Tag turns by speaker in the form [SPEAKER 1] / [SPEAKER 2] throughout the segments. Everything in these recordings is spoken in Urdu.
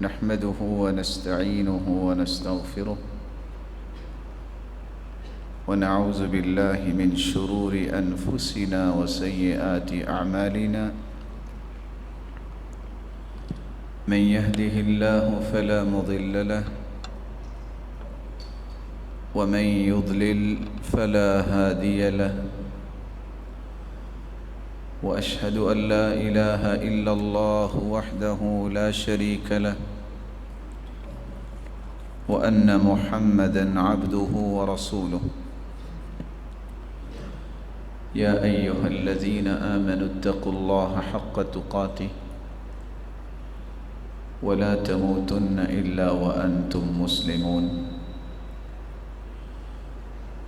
[SPEAKER 1] نحمده ونستعينه ونستغفره ونعوذ بالله من شرور أنفسنا وسيئات أعمالنا من يهده الله فلا مضل له ومن يضلل فلا هادي له وأشهد أن لا إله إلا الله وحده لا شريك له وأن محمدًا عبده ورسوله يا أيها الذين آمنوا اتقوا الله حق تقاته ولا تموتن إلا وأنتم مسلمون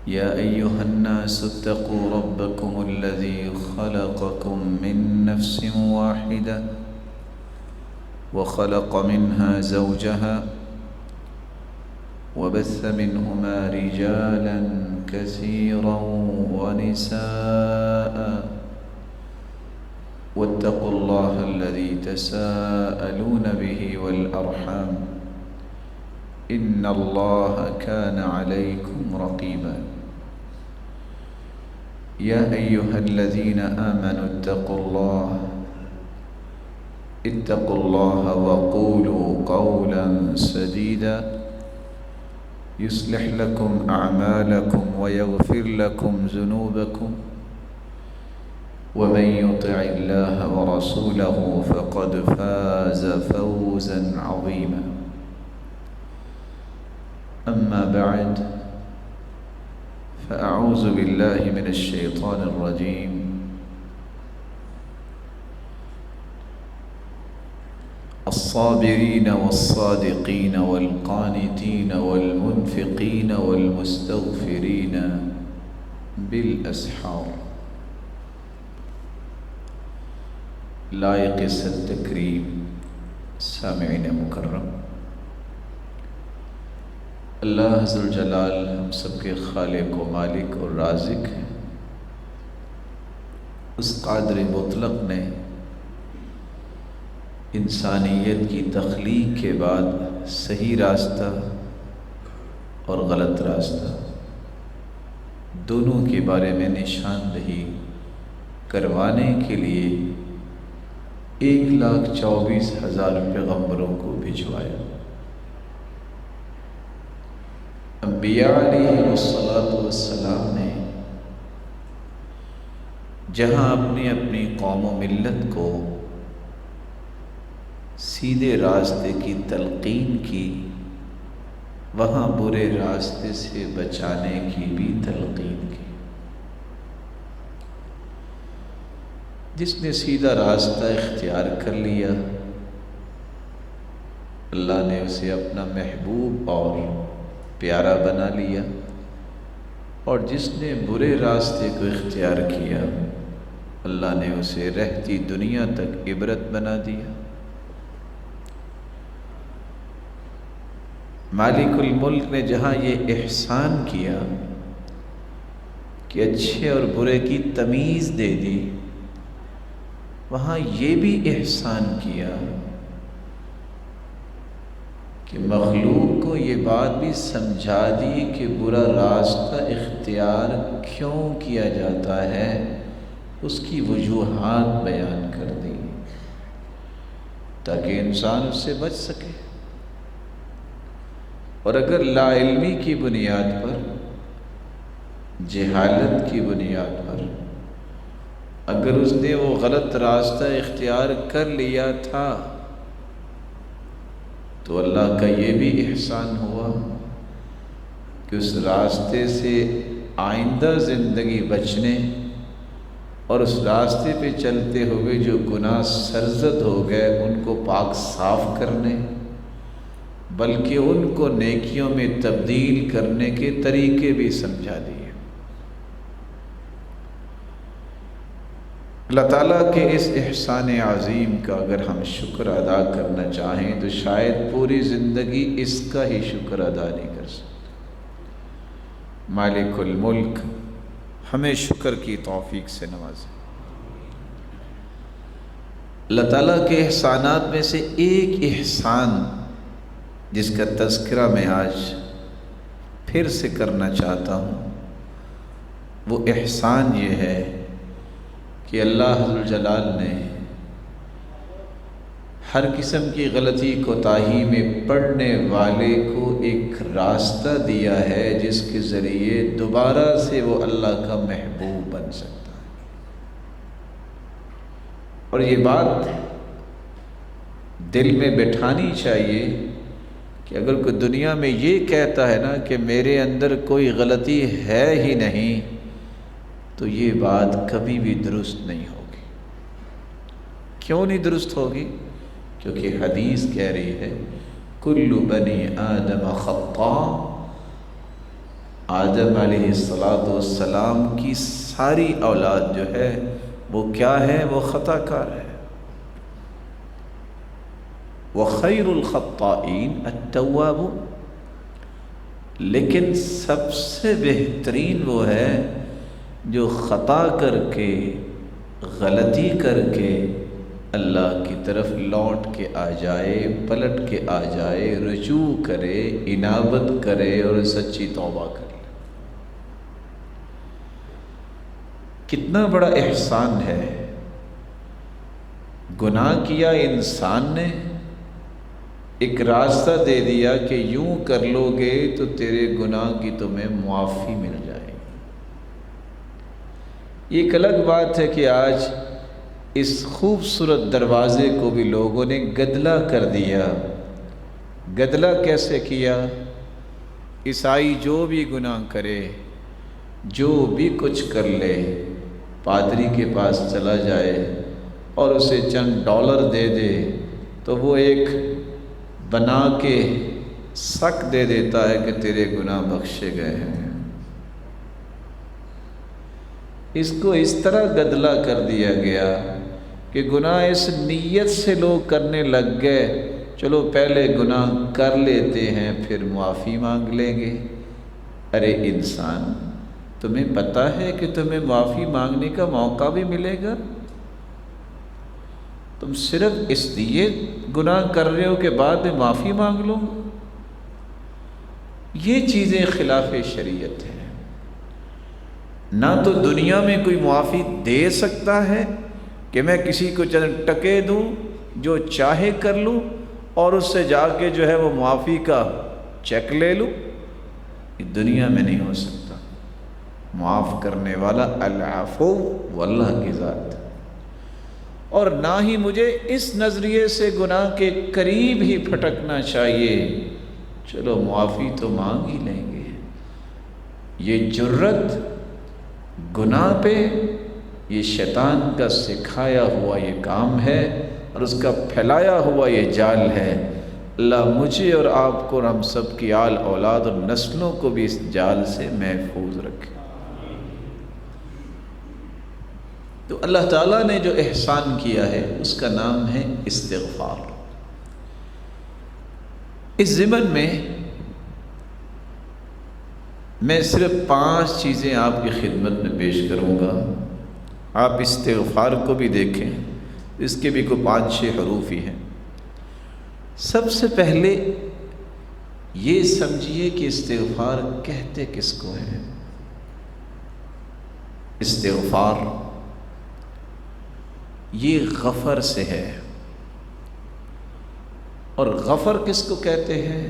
[SPEAKER 1] يا أيها الناس اتقوا ربكم الذي خلقكم من نفس واحدة وخلق منها زوجها وبث منهما رجالا كثيرا ونساء واتقوا الله الذي تساءلون به والأرحام إن الله كان عليكم رقيبا يا أيها الذين آمنوا اتقوا الله وقولوا قولا سديدا يصلح لكم أعمالكم ويغفر لكم ذنوبكم ومن يطع الله ورسوله فقد فاز فوزا عظيما أما بعد فأعوذ بالله من الشيطان الرجيم الصابرين والصادقين والقانتين والمنفقين والمستغفرين بالأسحار لائق التکریم سامعین مکرم، اللہ ذوالجلال ہم سب کے خالق و مالک اور رازق ہیں۔ اس قادر مطلق نے انسانیت کی تخلیق کے بعد صحیح راستہ اور غلط راستہ دونوں کے بارے میں نشاندہی کروانے کے لیے 1,24,000 پیغمبروں کو بھجوایا۔ انبیاء علیہ السلام نے جہاں اپنی اپنی قوم و ملت کو سیدھے راستے کی تلقین کی، وہاں برے راستے سے بچانے کی بھی تلقین کی۔ جس نے سیدھا راستہ اختیار کر لیا، اللہ نے اسے اپنا محبوب اور پیارا بنا لیا، اور جس نے برے راستے کو اختیار کیا، اللہ نے اسے رہتی دنیا تک عبرت بنا دیا۔ مالک الملک نے جہاں یہ احسان کیا کہ اچھے اور برے کی تمیز دے دی، وہاں یہ بھی احسان کیا کہ مخلوق کو یہ بات بھی سمجھا دی کہ برا راستہ اختیار کیوں کیا جاتا ہے، اس کی وجوہات بیان کر دی تاکہ انسان اس سے بچ سکے۔ اور اگر لا علمی کی بنیاد پر، جہالت کی بنیاد پر اگر اس نے وہ غلط راستہ اختیار کر لیا تھا، تو اللہ کا یہ بھی احسان ہوا کہ اس راستے سے آئندہ زندگی بچنے اور اس راستے پہ چلتے ہوئے جو گناہ سرزد ہو گئے ان کو پاک صاف کرنے، بلکہ ان کو نیکیوں میں تبدیل کرنے کے طریقے بھی سمجھا دیے۔ اللہ تعالیٰ کے اس احسان عظیم کا اگر ہم شکر ادا کرنا چاہیں تو شاید پوری زندگی اس کا ہی شکر ادا نہیں کر سکتے۔ مالک الملک ہمیں شکر کی توفیق سے نوازے۔ اللہ تعالیٰ کے احسانات میں سے ایک احسان جس کا تذکرہ میں آج پھر سے کرنا چاہتا ہوں، وہ احسان یہ ہے کہ اللہ ذوالجلال نے ہر قسم کی غلطی کوتاہی میں پڑنے والے کو ایک راستہ دیا ہے جس کے ذریعے دوبارہ سے وہ اللہ کا محبوب بن سکتا ہے۔ اور یہ بات دل میں بٹھانی چاہیے کہ اگر کوئی دنیا میں یہ کہتا ہے نا کہ میرے اندر کوئی غلطی ہے ہی نہیں، تو یہ بات کبھی بھی درست نہیں ہوگی۔ کیوں نہیں درست ہوگی؟ کیونکہ حدیث کہہ رہی ہے کل بنی آدم خطاء، آدم علیہ السلام کی ساری اولاد جو ہے وہ کیا ہے؟ وہ خطا کار ہے۔ وخیر الخطائین التواب، لیکن سب سے بہترین وہ ہے جو خطا کر کے، غلطی کر کے اللہ کی طرف لوٹ کے آ جائے، پلٹ کے آ جائے، رجوع کرے، انابت کرے اور سچی توبہ کرے۔ کتنا بڑا احسان ہے، گناہ کیا انسان نے، ایک راستہ دے دیا کہ یوں کر لو گے تو تیرے گناہ کی تمہیں معافی مل جائے۔ یہ ایک الگ بات ہے کہ آج اس خوبصورت دروازے کو بھی لوگوں نے گدلا کر دیا۔ گدلا کیسے کیا؟ عیسائی جو بھی گناہ کرے، جو بھی کچھ کر لے، پادری کے پاس چلا جائے اور اسے چند ڈالر دے دے تو وہ ایک بنا کے شک دے دیتا ہے کہ تیرے گناہ بخشے گئے ہیں۔ اس کو اس طرح گدلا کر دیا گیا کہ گناہ اس نیت سے لوگ کرنے لگ گئے، چلو پہلے گناہ کر لیتے ہیں پھر معافی مانگ لیں گے۔ ارے انسان، تمہیں پتہ ہے کہ تمہیں معافی مانگنے کا موقع بھی ملے گا؟ تم صرف اس لیے گناہ کر رہے ہو کہ بعد میں معافی مانگ لو؟ یہ چیزیں خلاف شریعت ہیں۔ نہ تو دنیا میں کوئی معافی دے سکتا ہے کہ میں کسی کو چند ٹکے دوں، جو چاہے کر لوں اور اس سے جا کے جو ہے وہ معافی کا چیک لے لوں۔ یہ دنیا میں نہیں ہو سکتا۔ معاف کرنے والا العفو واللہ کی ذات۔ اور نہ ہی مجھے اس نظریے سے گناہ کے قریب ہی پھٹکنا چاہیے، چلو معافی تو مانگ ہی لیں گے۔ یہ جرت گناہ پہ، یہ شیطان کا سکھایا ہوا یہ کام ہے اور اس کا پھیلایا ہوا یہ جال ہے۔ اللہ مجھے اور آپ کو اور ہم سب کی آل اولاد اور نسلوں کو بھی اس جال سے محفوظ رکھے۔ تو اللہ تعالیٰ نے جو احسان کیا ہے اس کا نام ہے استغفار۔ اس ضمن میں صرف 5 چیزیں آپ کی خدمت میں پیش کروں گا۔ آپ استغفار کو بھی دیکھیں، اس کے بھی کوئی 5-6 حروف ہی ہیں۔ سب سے پہلے یہ سمجھیے کہ استغفار کہتے کس کو ہیں۔ استغفار یہ غفر سے ہے، اور غفر کس کو کہتے ہیں؟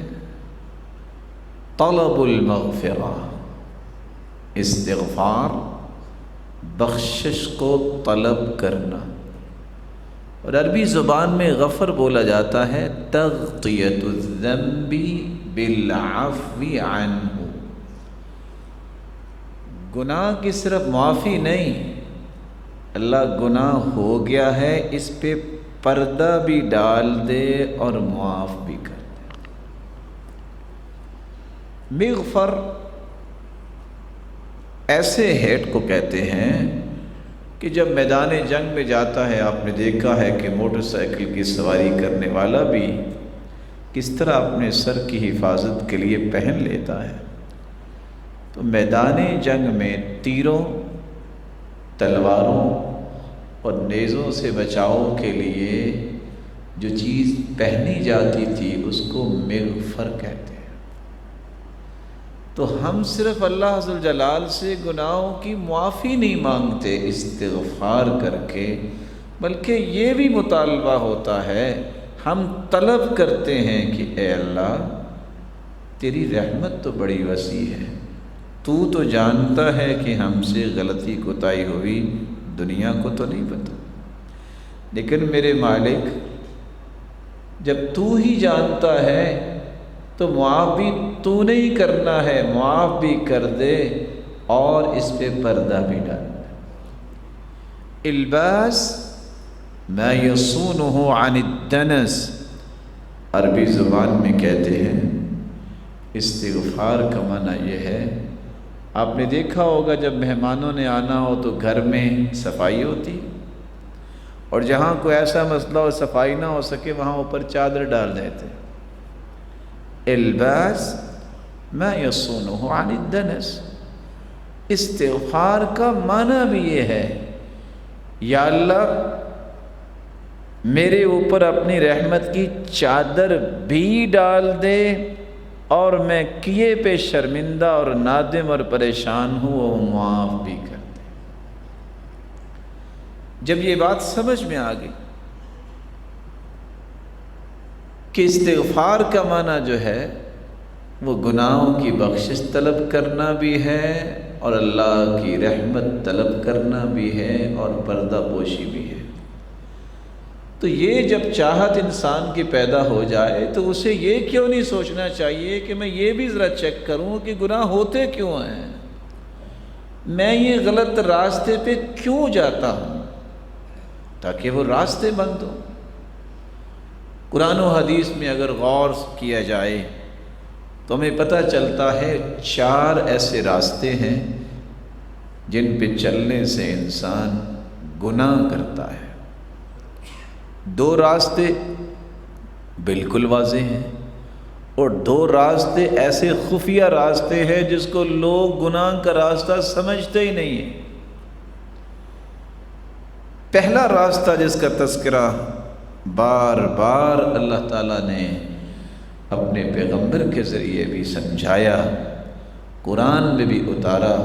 [SPEAKER 1] طلب المغفرہ۔ استغفار بخشش کو طلب کرنا، اور عربی زبان میں غفر بولا جاتا ہے تغطیۃ الذنب بالعفو عنہ۔ گناہ کی صرف معافی نہیں، اللہ گناہ ہو گیا ہے اس پہ پردہ بھی ڈال دے اور معاف بھی کر دے۔ مغفر ایسے ہیڈ کو کہتے ہیں کہ جب میدان جنگ میں جاتا ہے، آپ نے دیکھا ہے کہ موٹر سائیکل کی سواری کرنے والا بھی کس طرح اپنے سر کی حفاظت کے لیے پہن لیتا ہے، تو میدان جنگ میں تیروں، تلواروں اور نیزوں سے بچاؤ کے لیے جو چیز پہنی جاتی تھی اس کو مغفر کہتے ہیں۔ تو ہم صرف اللہ ذو الجلال سے گناہوں کی معافی نہیں مانگتے استغفار کر کے، بلکہ یہ بھی مطالبہ ہوتا ہے، ہم طلب کرتے ہیں کہ اے اللہ تیری رحمت تو بڑی وسیع ہے، تو جانتا ہے کہ ہم سے غلطی کوتاہی ہوئی، دنیا کو تو نہیں پتہ، لیکن میرے مالک جب تو ہی جانتا ہے تو معاف بھی تو نے ہی کرنا ہے، معاف بھی کر دے اور اس پہ پردہ بھی ڈال دے۔ الباس ما یصونہ عن الدنس، عربی زبان میں کہتے ہیں استغفار کا معنی یہ ہے، آپ نے دیکھا ہوگا جب مہمانوں نے آنا ہو تو گھر میں صفائی ہوتی، اور جہاں کوئی ایسا مسئلہ ہو صفائی نہ ہو سکے وہاں اوپر چادر ڈال دیتے۔ الباس ما یصونہ عن الدنس، استغفار کا معنی بھی یہ ہے، یا اللہ میرے اوپر اپنی رحمت کی چادر بھی ڈال دے، اور میں کیے پہ شرمندہ اور نادم اور پریشان ہوں وہ معاف بھی کر دے۔ جب یہ بات سمجھ میں آ گئی کہ استغفار کا معنی جو ہے وہ گناہوں کی بخشش طلب کرنا بھی ہے، اور اللہ کی رحمت طلب کرنا بھی ہے، اور پردہ پوشی بھی ہے، تو یہ جب چاہت انسان کی پیدا ہو جائے تو اسے یہ کیوں نہیں سوچنا چاہیے کہ میں یہ بھی ذرا چیک کروں کہ گناہ ہوتے کیوں ہیں، میں یہ غلط راستے پہ کیوں جاتا ہوں، تاکہ وہ راستے بند ہوں۔ قرآن و حدیث میں اگر غور کیا جائے تو ہمیں پتہ چلتا ہے 4 ایسے راستے ہیں جن پہ چلنے سے انسان گناہ کرتا ہے۔ 2 راستے بالکل واضح ہیں، اور 2 راستے ایسے خفیہ راستے ہیں جس کو لوگ گناہ کا راستہ سمجھتے ہی نہیں ہیں۔ پہلا راستہ جس کا تذکرہ بار بار اللہ تعالیٰ نے اپنے پیغمبر کے ذریعے بھی سمجھایا، قرآن میں بھی اتارا،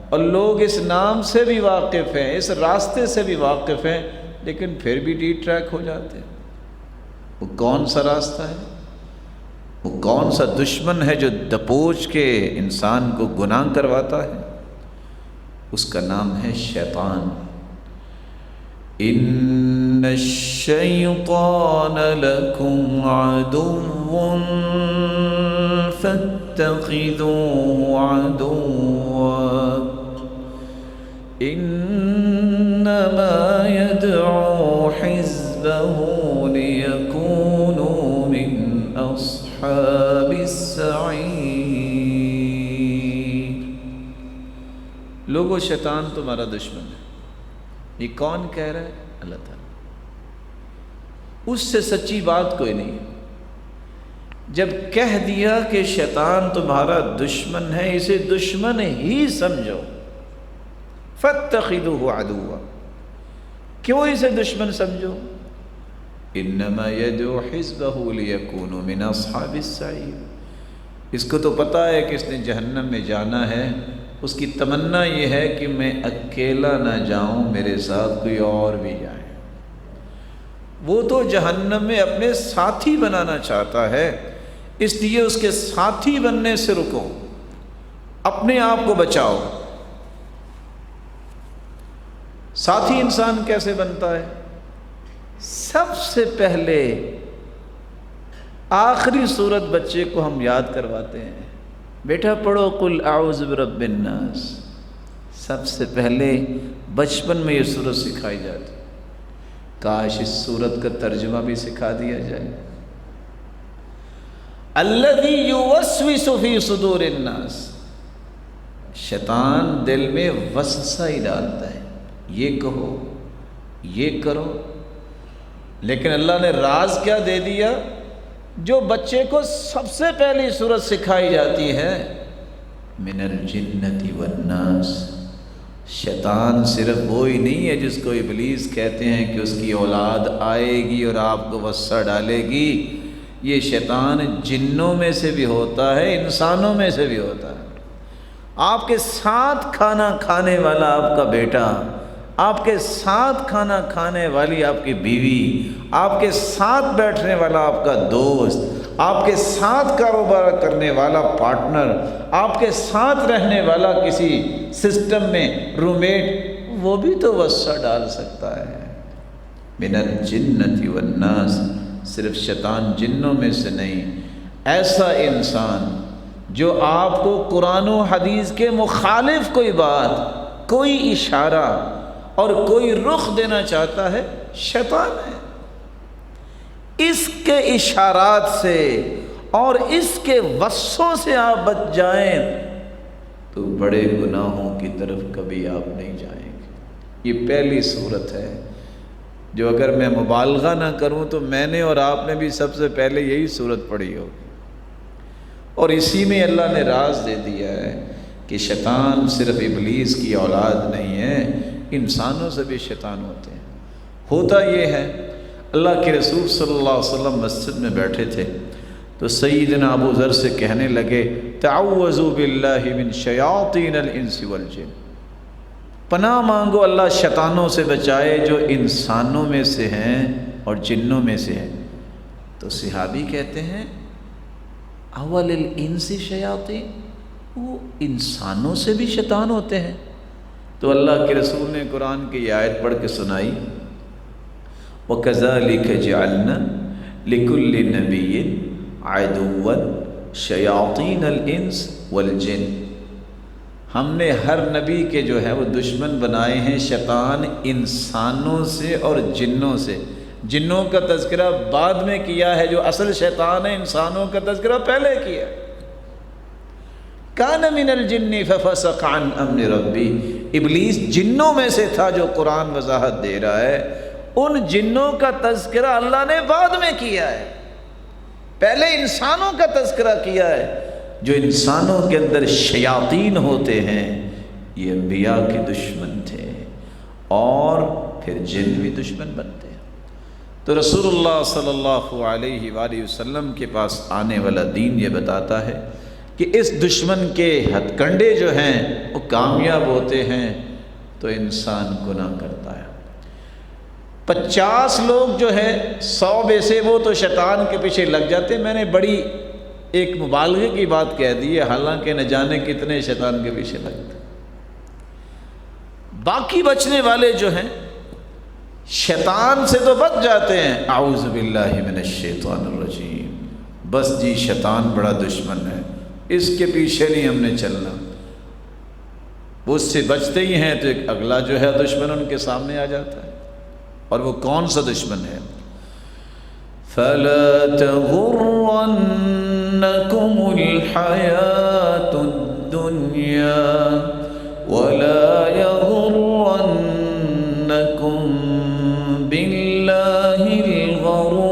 [SPEAKER 1] اور لوگ اس نام سے بھی واقف ہیں، اس راستے سے بھی واقف ہیں، لیکن پھر بھی ڈی ٹریک ہو جاتے ہیں۔ وہ کون سا راستہ ہے؟ وہ کون سا دشمن ہے جو دبوچ کے انسان کو گناہ کرواتا ہے؟ اس کا نام ہے شیطان۔ ان الشیطان لکم عدو فاتخذوه عدوا انما يدعو حزبه ليكونوا من اصحاب السعیر۔ لوگو شیطان تمہارا دشمن ہے، یہ کون کہہ رہا ہے؟ اللہ تعالیٰ۔ اس سے سچی بات کوئی نہیں ہے۔ جب کہہ دیا کہ شیطان تمہارا دشمن ہے، اسے دشمن ہی سمجھو۔ فاتخذوه عدوا، کیوں اسے دشمن سمجھو؟ انما يدعو حزبه ليكونوا من اصحاب السعیر، اس کو تو پتہ ہے کہ اس نے جہنم میں جانا ہے، اس کی تمنا یہ ہے کہ میں اکیلا نہ جاؤں، میرے ساتھ کوئی اور بھی جائے۔ وہ تو جہنم میں اپنے ساتھی بنانا چاہتا ہے، اس لیے اس کے ساتھی بننے سے رکو، اپنے آپ کو بچاؤ۔ ساتھی انسان کیسے بنتا ہے؟ سب سے پہلے آخری سورت بچے کو ہم یاد کرواتے ہیں، بیٹا پڑھو قل اعوذ برب الناس، سب سے پہلے بچپن میں یہ سورت سکھائی جاتی۔ کاش اس سورت کا ترجمہ بھی سکھا دیا جائے۔ الذی یوسوس فی صدور الناس، شیطان دل میں وسوسہ ہی ڈالتا ہے، یہ کہو یہ کرو، لیکن اللہ نے راز کیا دے دیا؟ جو بچے کو سب سے پہلی صورت سکھائی جاتی ہے من الجنۃ والناس، شیطان صرف وہی نہیں ہے جس کو ابلیس کہتے ہیں کہ اس کی اولاد آئے گی اور آپ کو وسع ڈالے گی. یہ شیطان جنوں میں سے بھی ہوتا ہے، انسانوں میں سے بھی ہوتا ہے. آپ کے ساتھ کھانا کھانے والا آپ کا بیٹا، آپ کے ساتھ کھانا کھانے والی آپ کی بیوی، آپ کے ساتھ بیٹھنے والا آپ کا دوست، آپ کے ساتھ کاروبار کرنے والا پارٹنر، آپ کے ساتھ رہنے والا کسی سسٹم میں رومیٹ، وہ بھی تو وسع ڈال سکتا ہے. من الجنۃ والناس، صرف شیطان جنوں میں سے نہیں. ایسا انسان جو آپ کو قرآن و حدیث کے مخالف کوئی بات، کوئی اشارہ اور کوئی رخ دینا چاہتا ہے، شیطان ہے. اس کے اشارات سے اور اس کے وسوں سے آپ بچ جائیں تو بڑے گناہوں کی طرف کبھی آپ نہیں جائیں گے. یہ پہلی صورت ہے جو اگر میں مبالغہ نہ کروں تو میں نے اور آپ نے بھی سب سے پہلے یہی صورت پڑھی ہوگی. اور اسی میں اللہ نے راز دے دیا ہے کہ شیطان صرف ابلیس کی اولاد نہیں ہے، انسانوں سے بھی شیطان ہوتے ہیں. ہوتا یہ ہے، اللہ کے رسول صلی اللہ علیہ وسلم مسجد میں بیٹھے تھے تو سیدنا ابو ذر سے کہنے لگے تعوذوا باللہ من شیاطین الانس والجن، پناہ مانگو اللہ شیطانوں سے بچائے جو انسانوں میں سے ہیں اور جنوں میں سے ہیں. تو صحابی کہتے ہیں اول الانس شیاطین، وہ انسانوں سے بھی شیطان ہوتے ہیں؟ تو اللہ کے رسول نے قرآن کی یہ آیت پڑھ کے سنائی وَكَذَلِكَ جَعَلْنَا لِكُلِّ نَبِيٍّ عَدُوًّا شَيَاطِينَ الْإِنسِ وَالْجِنِّ، ہم نے ہر نبی کے جو ہے وہ دشمن بنائے ہیں شیطان انسانوں سے اور جنوں سے. جنوں کا تذکرہ بعد میں کیا ہے، جو اصل شیطان ہے انسانوں کا تذکرہ پہلے کیا. کان من الجن ففسق عن امر ربی، ابلیس جنوں میں سے تھا جو قرآن وضاحت دے رہا ہے. ان جنوں کا تذکرہ اللہ نے بعد میں کیا ہے، پہلے انسانوں کا تذکرہ کیا ہے. جو انسانوں کے اندر شیاطین ہوتے ہیں یہ انبیاء کے دشمن تھے اور پھر جن بھی دشمن بنتے ہیں. تو رسول اللہ صلی اللہ علیہ وآلہ وسلم کے پاس آنے والا دین یہ بتاتا ہے کہ اس دشمن کے ہتھ کنڈے جو ہیں وہ کامیاب ہوتے ہیں تو انسان گناہ کرتا ہے. 50 لوگ جو ہیں 100 میں سے وہ تو شیطان کے پیچھے لگ جاتے ہیں. میں نے بڑی ایک مبالغے کی بات کہہ دی ہے، حالانکہ نہ جانے کتنے شیطان کے پیچھے لگتے. باقی بچنے والے جو ہیں شیطان سے تو بچ جاتے ہیں، اعوذ باللہ من الشیطان الرجیم، بس جی شیطان بڑا دشمن ہے، اس کے پیچھے نہیں ہم نے چلنا. وہ اس سے بچتے ہی ہیں تو ایک اگلا جو ہے دشمن ان کے سامنے آ جاتا ہے. اور وہ کون سا دشمن ہے؟ فَلَا تَغُرَّنَّكُمُ الْحَيَاةُ الدُّنْيَا وَلَا يَغُرَّنَّكُمْ بِاللَّهِ الْغَرُورُ.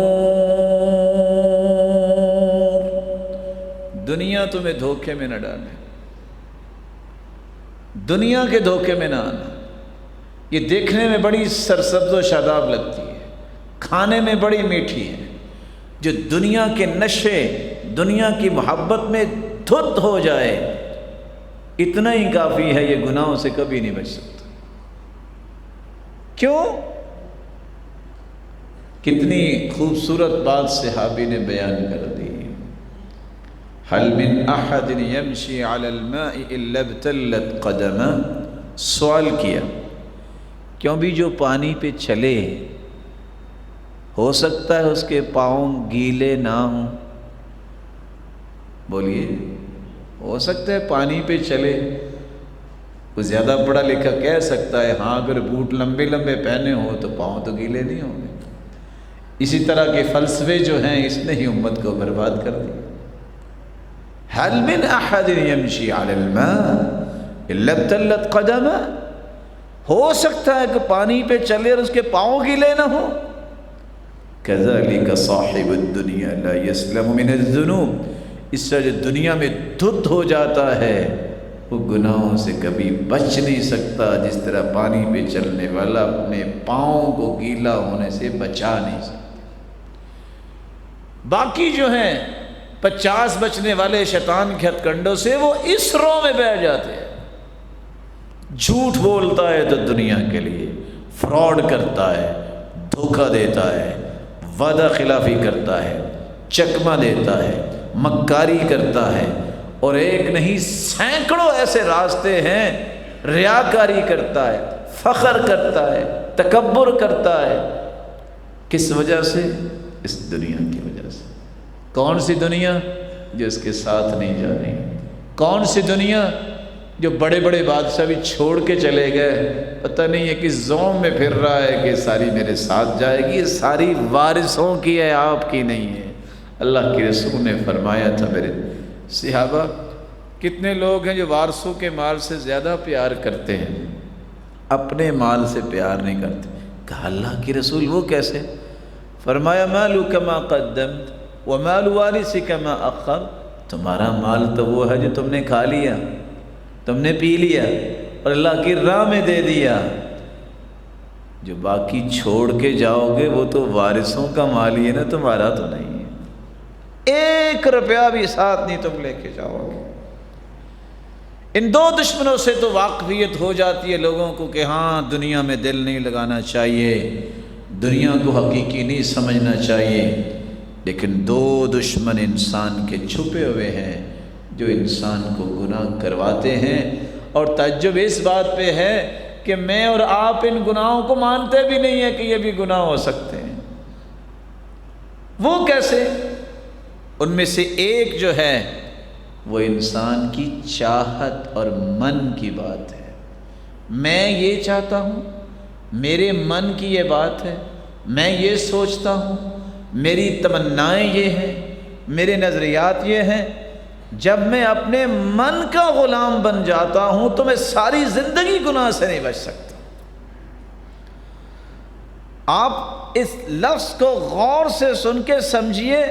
[SPEAKER 1] دنیا تمہیں دھوکے میں نہ ڈالے، دنیا کے دھوکے میں نہ آنا. یہ دیکھنے میں بڑی سرسبز و شاداب لگتی ہے، کھانے میں بڑی میٹھی ہے. جو دنیا کے نشے، دنیا کی محبت میں دھت ہو جائے اتنا ہی کافی ہے، یہ گناہوں سے کبھی نہیں بچ سکتا. کیوں؟ کتنی خوبصورت بات صحابی نے بیان کر دی. هل من احد يمشي على الماء الا ابتلت قدمه، سوال کیا کیوں بھی جو پانی پہ چلے ہو سکتا ہے اس کے پاؤں گیلے نہ ہوں؟ بولیے، ہو سکتا ہے پانی پہ چلے. وہ زیادہ پڑھا لکھا کہہ سکتا ہے ہاں اگر بوٹ لمبے لمبے پہنے ہو تو پاؤں تو گیلے نہیں ہوں گے. اسی طرح کے فلسفے جو ہیں اس نے ہی امت کو برباد کر دیا. هل من احد يمشي على الماء الا ابتلت قدمه، ہو سکتا ہے کہ پانی پہ چلے اور اس کے پاؤں گیلے نہ ہوں. كذلك صاحب الدنيا لا يسلم من الذنوب، اس سے جو دنیا میں دھت ہو جاتا ہے وہ گناہوں سے کبھی بچ نہیں سکتا، جس طرح پانی پہ چلنے والا اپنے پاؤں کو گیلا ہونے سے بچا نہیں سکتا۔ باقی جو ہیں 50 بچنے والے شیطان کے ہتھ کنڈوں سے، وہ اس رو میں بیٹھ جاتے ہیں۔ جھوٹ بولتا ہے تو دنیا کے لیے، فراڈ کرتا ہے، دھوکہ دیتا ہے، وعدہ خلافی کرتا ہے، چکمہ دیتا ہے، مکاری کرتا ہے، اور ایک نہیں سینکڑوں ایسے راستے ہیں۔ ریاکاری کرتا ہے، فخر کرتا ہے، تکبر کرتا ہے۔ کس وجہ سے؟ اس دنیا کی وجہ سے۔ کون سی دنیا؟ جو اس کے ساتھ نہیں جا رہی۔ کون سی دنیا؟ جو بڑے بڑے بادشاہ بھی چھوڑ کے چلے گئے، پتہ نہیں ہے کس زوم میں پھر رہا ہے کہ ساری میرے ساتھ جائے گی۔ یہ ساری وارثوں کی ہے، آپ کی نہیں ہے۔ اللہ کے رسول نے فرمایا تھا، میرے صحابہ کتنے لوگ ہیں جو وارثوں کے مال سے زیادہ پیار کرتے ہیں، اپنے مال سے پیار نہیں کرتے۔ کہا اللہ کے رسول وہ کیسے؟ فرمایا مالک ما قدمت ومال وارثک ما اخر۔ تمہارا مال تو وہ ہے جو تم نے کھا لیا، تم نے پی لیا اور اللہ کی راہ میں دے دیا۔ جو باقی چھوڑ کے جاؤ گے وہ تو وارثوں کا مال ہی ہے نا، تمہارا تو نہیں ہے۔ 1 روپیہ بھی ساتھ نہیں تم لے کے جاؤ گے۔ ان 2 دشمنوں سے تو واقفیت ہو جاتی ہے لوگوں کو کہ ہاں دنیا میں دل نہیں لگانا چاہیے، دنیا کو حقیقی نہیں سمجھنا چاہیے۔ لیکن 2 دشمن انسان کے چھپے ہوئے ہیں جو انسان کو گناہ کرواتے ہیں، اور تعجب اس بات پہ ہے کہ میں اور آپ ان گناہوں کو مانتے بھی نہیں ہیں کہ یہ بھی گناہ ہو سکتے ہیں۔ وہ کیسے؟ ان میں سے ایک جو ہے وہ انسان کی چاہت اور من کی بات ہے۔ میں یہ چاہتا ہوں، میرے من کی یہ بات ہے، میں یہ سوچتا ہوں، میری تمنائیں یہ ہیں، میرے نظریات یہ ہیں۔ جب میں اپنے من کا غلام بن جاتا ہوں تو میں ساری زندگی گناہ سے نہیں بچ سکتا۔ آپ اس لفظ کو غور سے سن کے سمجھیے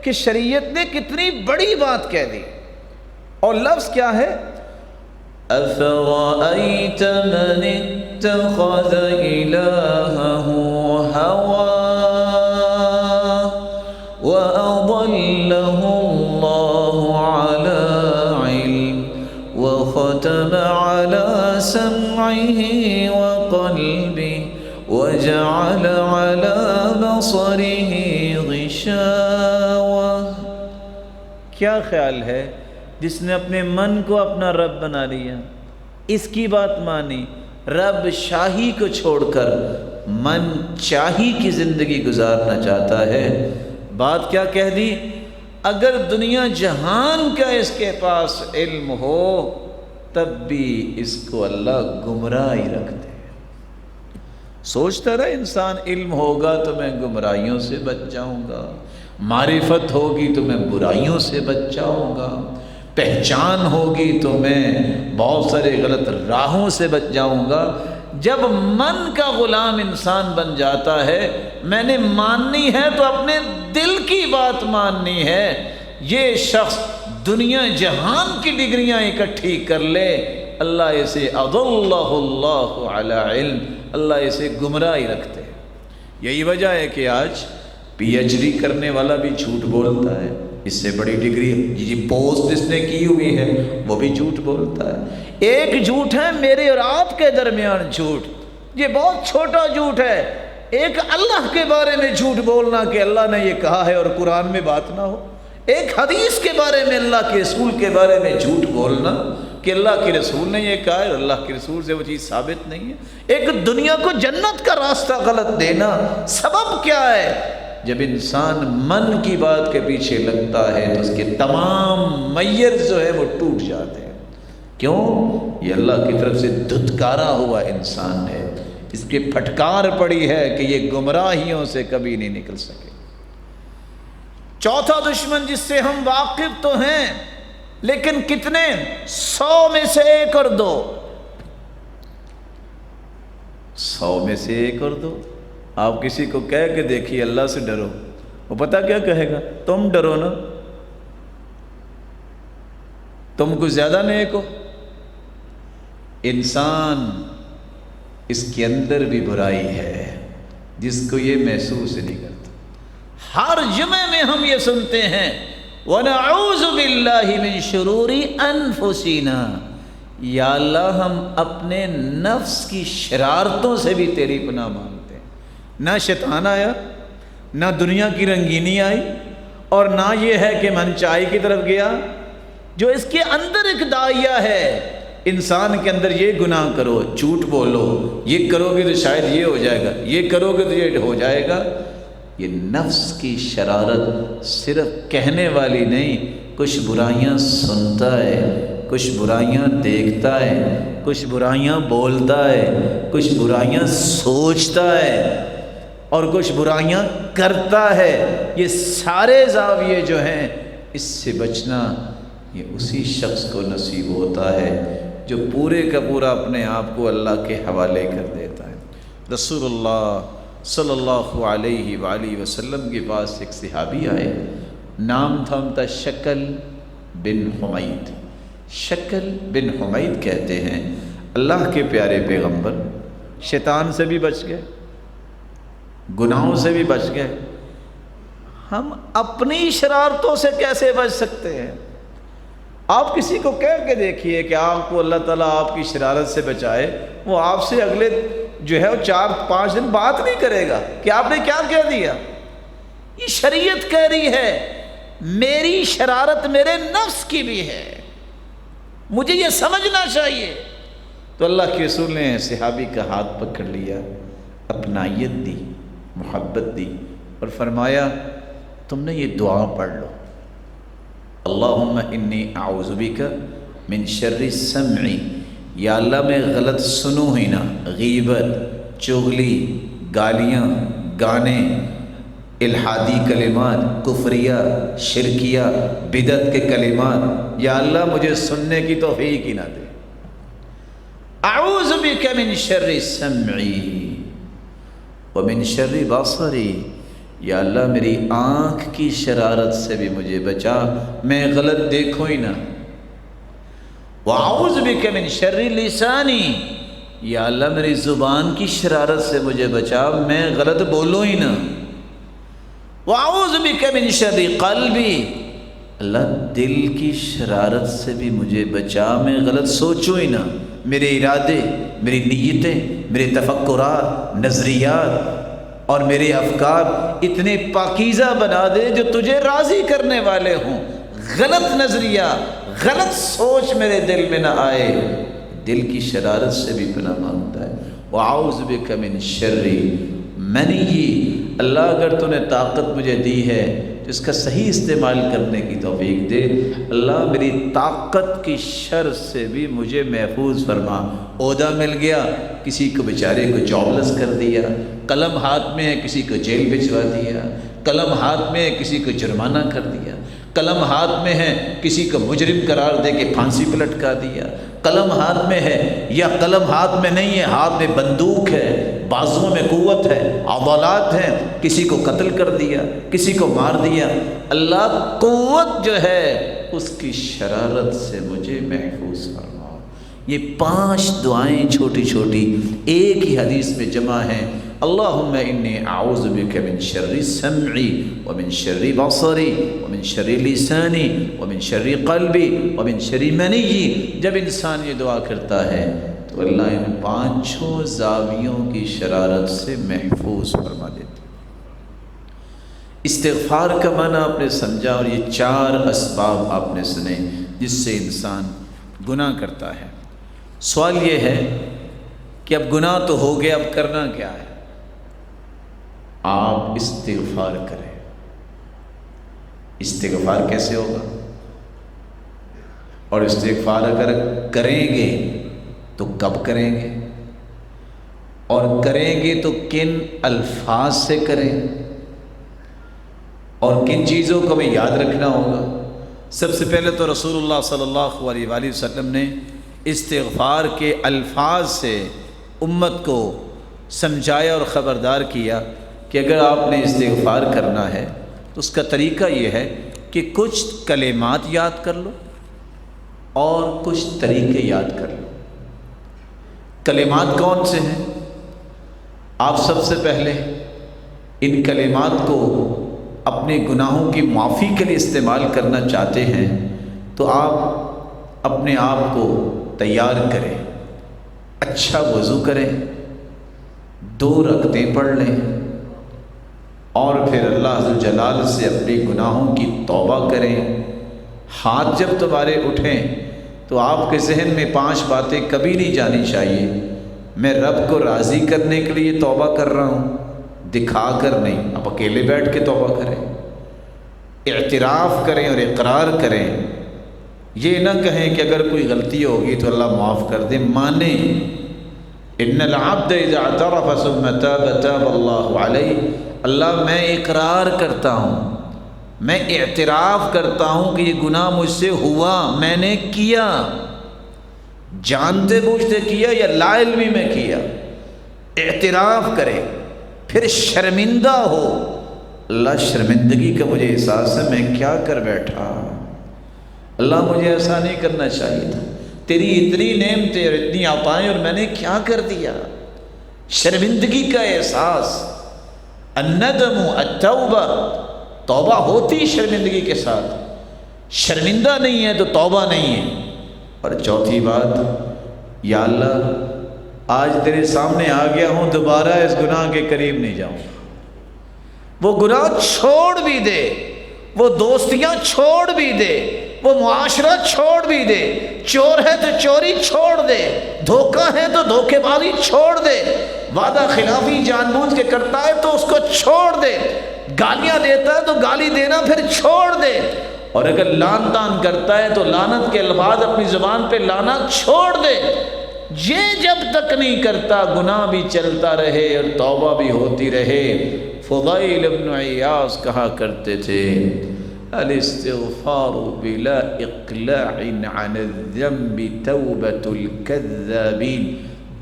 [SPEAKER 1] کہ شریعت نے کتنی بڑی بات کہہ دی۔ اور لفظ کیا ہے؟ أَفَرَأَيْتَ مَنِ اتَّخَذَ إِلَٰهَهُ هَوَاهُ وَأَضَلَّهُ اللَّهُ عَلَىٰ عِلْمٍ وَخَتَمَ عَلَىٰ سَمْعِهِ وَقَلْبِهِ وَجَعَلَ عَلَىٰ بَصَرِهِ غِشَاوَةً۔ کیا خیال ہے جس نے اپنے من کو اپنا رب بنا لیا، اس کی بات مانی، رب شاہی کو چھوڑ کر من چاہی کی زندگی گزارنا چاہتا ہے۔ بات کیا کہہ دی؟ اگر دنیا جہان کا اس کے پاس علم ہو تب بھی اس کو اللہ گمراہ ہی رکھتے ہیں۔ سوچتا رہا انسان علم ہوگا تو میں گمراہیوں سے بچ جاؤں گا، معرفت ہوگی تو میں برائیوں سے بچ جاؤں گا، پہچان ہوگی تو میں بہت سارے غلط راہوں سے بچ جاؤں گا۔ جب من کا غلام انسان بن جاتا ہے، میں نے ماننی ہے تو اپنے دل کی بات ماننی ہے۔ یہ شخص دنیا جہان کی ڈگریاں اکٹھی کر لے، اللہ اسے اضلہ اللہ علی علم، اللہ اسے گمراہ ہی رکھتے ہیں۔ یہی وجہ ہے کہ آج پی ایچ ڈی کرنے والا بھی جھوٹ بولتا ہے، اس سے بڑی ڈگری پوسٹ اس نے کی ہوئی ہے وہ بھی جھوٹ بولتا ہے۔ ایک جھوٹ ہے میرے اور آپ کے درمیان جھوٹ، یہ بہت چھوٹا جھوٹ ہے۔ ایک اللہ کے بارے میں جھوٹ بولنا کہ اللہ نے یہ کہا ہے اور قرآن میں بات نہ ہو، ایک حدیث کے بارے میں، اللہ کے رسول کے بارے میں جھوٹ بولنا کہ اللہ کے رسول نے یہ کہا ہے اور اللہ کے رسول سے وہ چیز ثابت نہیں ہے۔ ایک دنیا کو جنت کا راستہ غلط دینا، سبب کیا ہے؟ جب انسان من کی بات کے پیچھے لگتا ہے تو اس کے تمام میت جو ہے وہ ٹوٹ جاتے ہیں۔ کیوں؟ یہ اللہ کی طرف سے دھتکارا ہوا انسان ہے، اس کی پھٹکار پڑی ہے کہ یہ گمراہیوں سے کبھی نہیں نکل سکے۔ چوتھا دشمن جس سے ہم واقف تو ہیں لیکن کتنے؟ 100 میں سے 1 اور 2، 100 میں سے 1 اور 2۔ آپ کسی کو کہہ کے دیکھیے اللہ سے ڈرو، وہ پتہ کیا کہے گا؟ تم ڈرو نا، تم کچھ زیادہ نیک ہو، انسان اس کے اندر بھی برائی ہے جس کو یہ محسوس نہیں کرتا۔ ہر جمعے میں ہم یہ سنتے ہیں وَنَعُوذُ بِاللَّهِ مِن شُرُورِ أَنفُسِنَا، یا اللہ ہم اپنے نفس کی شرارتوں سے بھی تیری پناہ مانگتے ہیں۔ نہ شیطان آیا، نہ دنیا کی رنگینی آئی، اور نہ یہ ہے کہ منچائی کی طرف گیا۔ جو اس کے اندر ایک داعیہ ہے، انسان کے اندر یہ گناہ کرو، جھوٹ بولو، یہ کرو گے تو شاید یہ ہو جائے گا، یہ کرو گے تو یہ ہو جائے گا۔ یہ نفس کی شرارت صرف کہنے والی نہیں، کچھ برائیاں سنتا ہے، کچھ برائیاں دیکھتا ہے، کچھ برائیاں بولتا ہے، کچھ برائیاں سوچتا ہے، اور کچھ برائیاں کرتا ہے۔ یہ سارے زاویے جو ہیں، اس سے بچنا یہ اسی شخص کو نصیب ہوتا ہے جو پورے کا پورا اپنے آپ کو اللہ کے حوالے کر دیتا ہے۔ رسول اللہ صلی اللہ علیہ وآلہ وسلم کے پاس ایک صحابی آئے، نام تھا ان کا شکل بن حمید۔ شکل بن حمید کہتے ہیں اللہ کے پیارے پیغمبر شیطان سے بھی بچ گئے، گناہوں سے بھی بچ گئے، ہم اپنی شرارتوں سے کیسے بچ سکتے ہیں؟ آپ کسی کو کہہ کے دیکھیے کہ آپ کو اللہ تعالیٰ آپ کی شرارت سے بچائے، وہ آپ سے اگلے جو ہے 4-5 دن بات نہیں کرے گا کہ آپ نے کیا کہہ دیا۔ یہ شریعت کہہ رہی ہے میری شرارت میرے نفس کی بھی ہے، مجھے یہ سمجھنا چاہیے۔ تو اللہ کے رسول نے صحابی کا ہاتھ پکڑ لیا، اپنائیت دی، محبت دی، اور فرمایا تم نے یہ دعا پڑھ لو، اللہم انی اعوذ بک من شر السمع، یا اللہ میں غلط سنوں ہی نہ، غیبت، چغلی، گالیاں، گانے، الحادی کلمات، کفریہ، شرکیہ، بدعت کے کلمات، یا اللہ مجھے سننے کی توفیق ہی نہ دے۔ اعوذ بک من شر السمع ومن شر بصری، یا اللہ میری آنکھ کی شرارت سے بھی مجھے بچا، میں غلط دیکھوں ہی نہ۔ وَأَعُوذُ بِكَ مِن شَرِّ لِسَانِي، یا اللہ میری زبان کی شرارت سے مجھے بچا، میں غلط بولوں ہی نہ۔ وَأَعُوذُ بِكَ مِن شَرِّ قَلْبِي، اللہ دل کی شرارت سے بھی مجھے بچا، میں غلط سوچوں ہی نہ، میرے ارادے، میری نیتیں، میرے تفکرات، نظریات اور میرے افکار اتنے پاکیزہ بنا دے جو تجھے راضی کرنے والے ہوں، غلط نظریہ، غلط سوچ میرے دل میں نہ آئے۔ دل کی شرارت سے بھی پناہ مانگتا ہے۔ وَأَعُوذُ بِكَ مِن شَرِّ مَنِيِّ، اللہ اگر تو نے طاقت مجھے دی ہے تو اس کا صحیح استعمال کرنے کی توفیق دے، اللہ میری طاقت کی شر سے بھی مجھے محفوظ فرما۔ عہدہ مل گیا، کسی کو بیچارے کو جاب لیس کر دیا، قلم ہاتھ میں ہے کسی کو جیل بھجوا دیا، قلم ہاتھ میں ہے کسی کو جرمانہ کر دیا، قلم ہاتھ میں ہے کسی کو مجرم قرار دے کے پھانسی پہ لٹکا دیا، قلم ہاتھ میں ہے یا قلم ہاتھ میں نہیں ہے، ہاتھ میں بندوق ہے، بازوؤں میں قوت ہے، عضلات ہیں، کسی کو قتل کر دیا، کسی کو مار دیا، اللہ قوت جو ہے اس کی شرارت سے مجھے محفوظ فرما۔ یہ 5 دعائیں چھوٹی چھوٹی ایک ہی حدیث میں جمع ہیں۔ اللہم انی اعوذ بک من شر سمعی ومن شر بصری ومن شر لسانی ومن شر قلبی ومن شر منی۔ جب انسان یہ دعا کرتا ہے تو اللہ ان 5 زاویوں کی شرارت سے محفوظ فرما دیتے۔ استغفار کا معنی آپ نے سمجھا، اور یہ 4 اسباب آپ نے سنے جس سے انسان گناہ کرتا ہے۔ سوال یہ ہے کہ اب گناہ تو ہو گیا، اب کرنا کیا ہے؟ آپ استغفار کریں۔ استغفار کیسے ہوگا؟ اور استغفار اگر کریں گے تو کب کریں گے؟ اور کریں گے تو کن الفاظ سے کریں؟ اور کن چیزوں کو ہمیں یاد رکھنا ہوگا؟ سب سے پہلے تو رسول اللہ صلی اللہ علیہ وآلہ وسلم نے استغفار کے الفاظ سے امت کو سمجھایا اور خبردار کیا کہ اگر آپ نے استغفار کرنا ہے تو اس کا طریقہ یہ ہے کہ کچھ کلمات یاد کر لو اور کچھ طریقے یاد کر لو۔ کلمات کون سے ہیں؟ آپ سب سے پہلے ان کلمات کو اپنے گناہوں کی معافی کے لیے استعمال کرنا چاہتے ہیں تو آپ اپنے آپ کو تیار کریں، اچھا وضو کریں، 2 رکعتیں پڑھ لیں اور پھر اللہ ذوالجلال سے اپنے گناہوں کی توبہ کریں۔ ہاتھ جب تمہارے اٹھیں تو آپ کے ذہن میں 5 باتیں کبھی نہیں جانی چاہیے۔ میں رب کو راضی کرنے کے لیے توبہ کر رہا ہوں، دکھا کر نہیں۔ آپ اکیلے بیٹھ کے توبہ کریں، اعتراف کریں اور اقرار کریں۔ یہ نہ کہیں کہ اگر کوئی غلطی ہوگی تو اللہ معاف کر دے، مانیں۔ ان العبد اذا اعترف ثم تاب تاب اللہ علیہ، اللہ میں اقرار کرتا ہوں، میں اعتراف کرتا ہوں کہ یہ گناہ مجھ سے ہوا، میں نے کیا، جانتے بوجھتے کیا یا لا علمی میں کیا۔ اعتراف کرے، پھر شرمندہ ہو، اللہ شرمندگی کا مجھے احساس ہے، میں کیا کر بیٹھا، اللہ مجھے ایسا نہیں کرنا چاہیے تھا، تیری اتنی نعمتیں اور اتنی عطائیں اور میں نے کیا کر دیا۔ شرمندگی کا احساس، الندم التوبہ، توبہ ہوتی شرمندگی کے ساتھ، شرمندہ نہیں ہے تو توبہ نہیں ہے۔ اور چوتھی بات، یا اللہ آج تیرے سامنے آ گیا ہوں، دوبارہ اس گناہ کے قریب نہیں جاؤں۔ وہ گناہ چھوڑ بھی دے، وہ دوستیاں چھوڑ بھی دے، وہ معاشرہ چھوڑ بھی دے، چور ہے تو چوری چھوڑ دے، دھوکہ ہے تو دھوکے بازی چھوڑ دے، وعدہ خلافی جان بوجھ کے کرتا ہے تو اس کو چھوڑ دے، گالیاں دیتا ہے تو گالی دینا پھر چھوڑ دے، اور اگر لان تان کرتا ہے تو لعنت کے الفاظ اپنی زبان پہ لانا چھوڑ دے۔ یہ جب تک نہیں کرتا گناہ بھی چلتا رہے اور توبہ بھی ہوتی رہے۔ فضیل ابن عیاض کہا کرتے تھے، الاستغفار بلا اقلاع عن الذنب توبۃ الکذابین،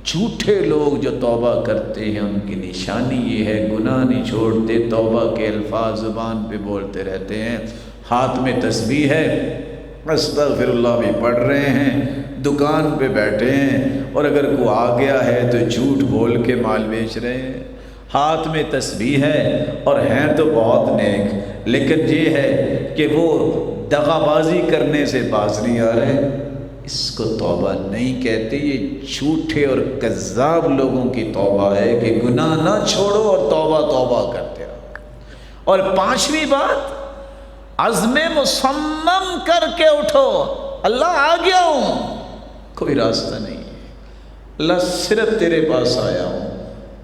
[SPEAKER 1] جھوٹے لوگ جو توبہ کرتے ہیں ان کی نشانی یہ ہے گناہ نہیں چھوڑتے، توبہ کے الفاظ زبان پہ بولتے رہتے ہیں، ہاتھ میں تسبیح ہے، استغفر اللہ بھی پڑھ رہے ہیں، دکان پہ بیٹھے ہیں اور اگر کوئی آ گیا ہے تو جھوٹ بول کے مال بیچ رہے ہیں، ہاتھ میں تسبیح ہے اور ہیں تو بہت نیک، لیکن یہ ہے کہ وہ دغا بازی کرنے سے باز نہیں آ رہے، اس کو توبہ نہیں کہتے۔ یہ جھوٹے اور کذاب لوگوں کی توبہ ہے کہ گناہ نہ چھوڑو اور توبہ کرتے رہو۔ اور 5ویں بات، عزم مصمم کر کے اٹھو، اللہ آ گیا ہوں، کوئی راستہ نہیں ہے، اللہ صرف تیرے پاس آیا ہوں،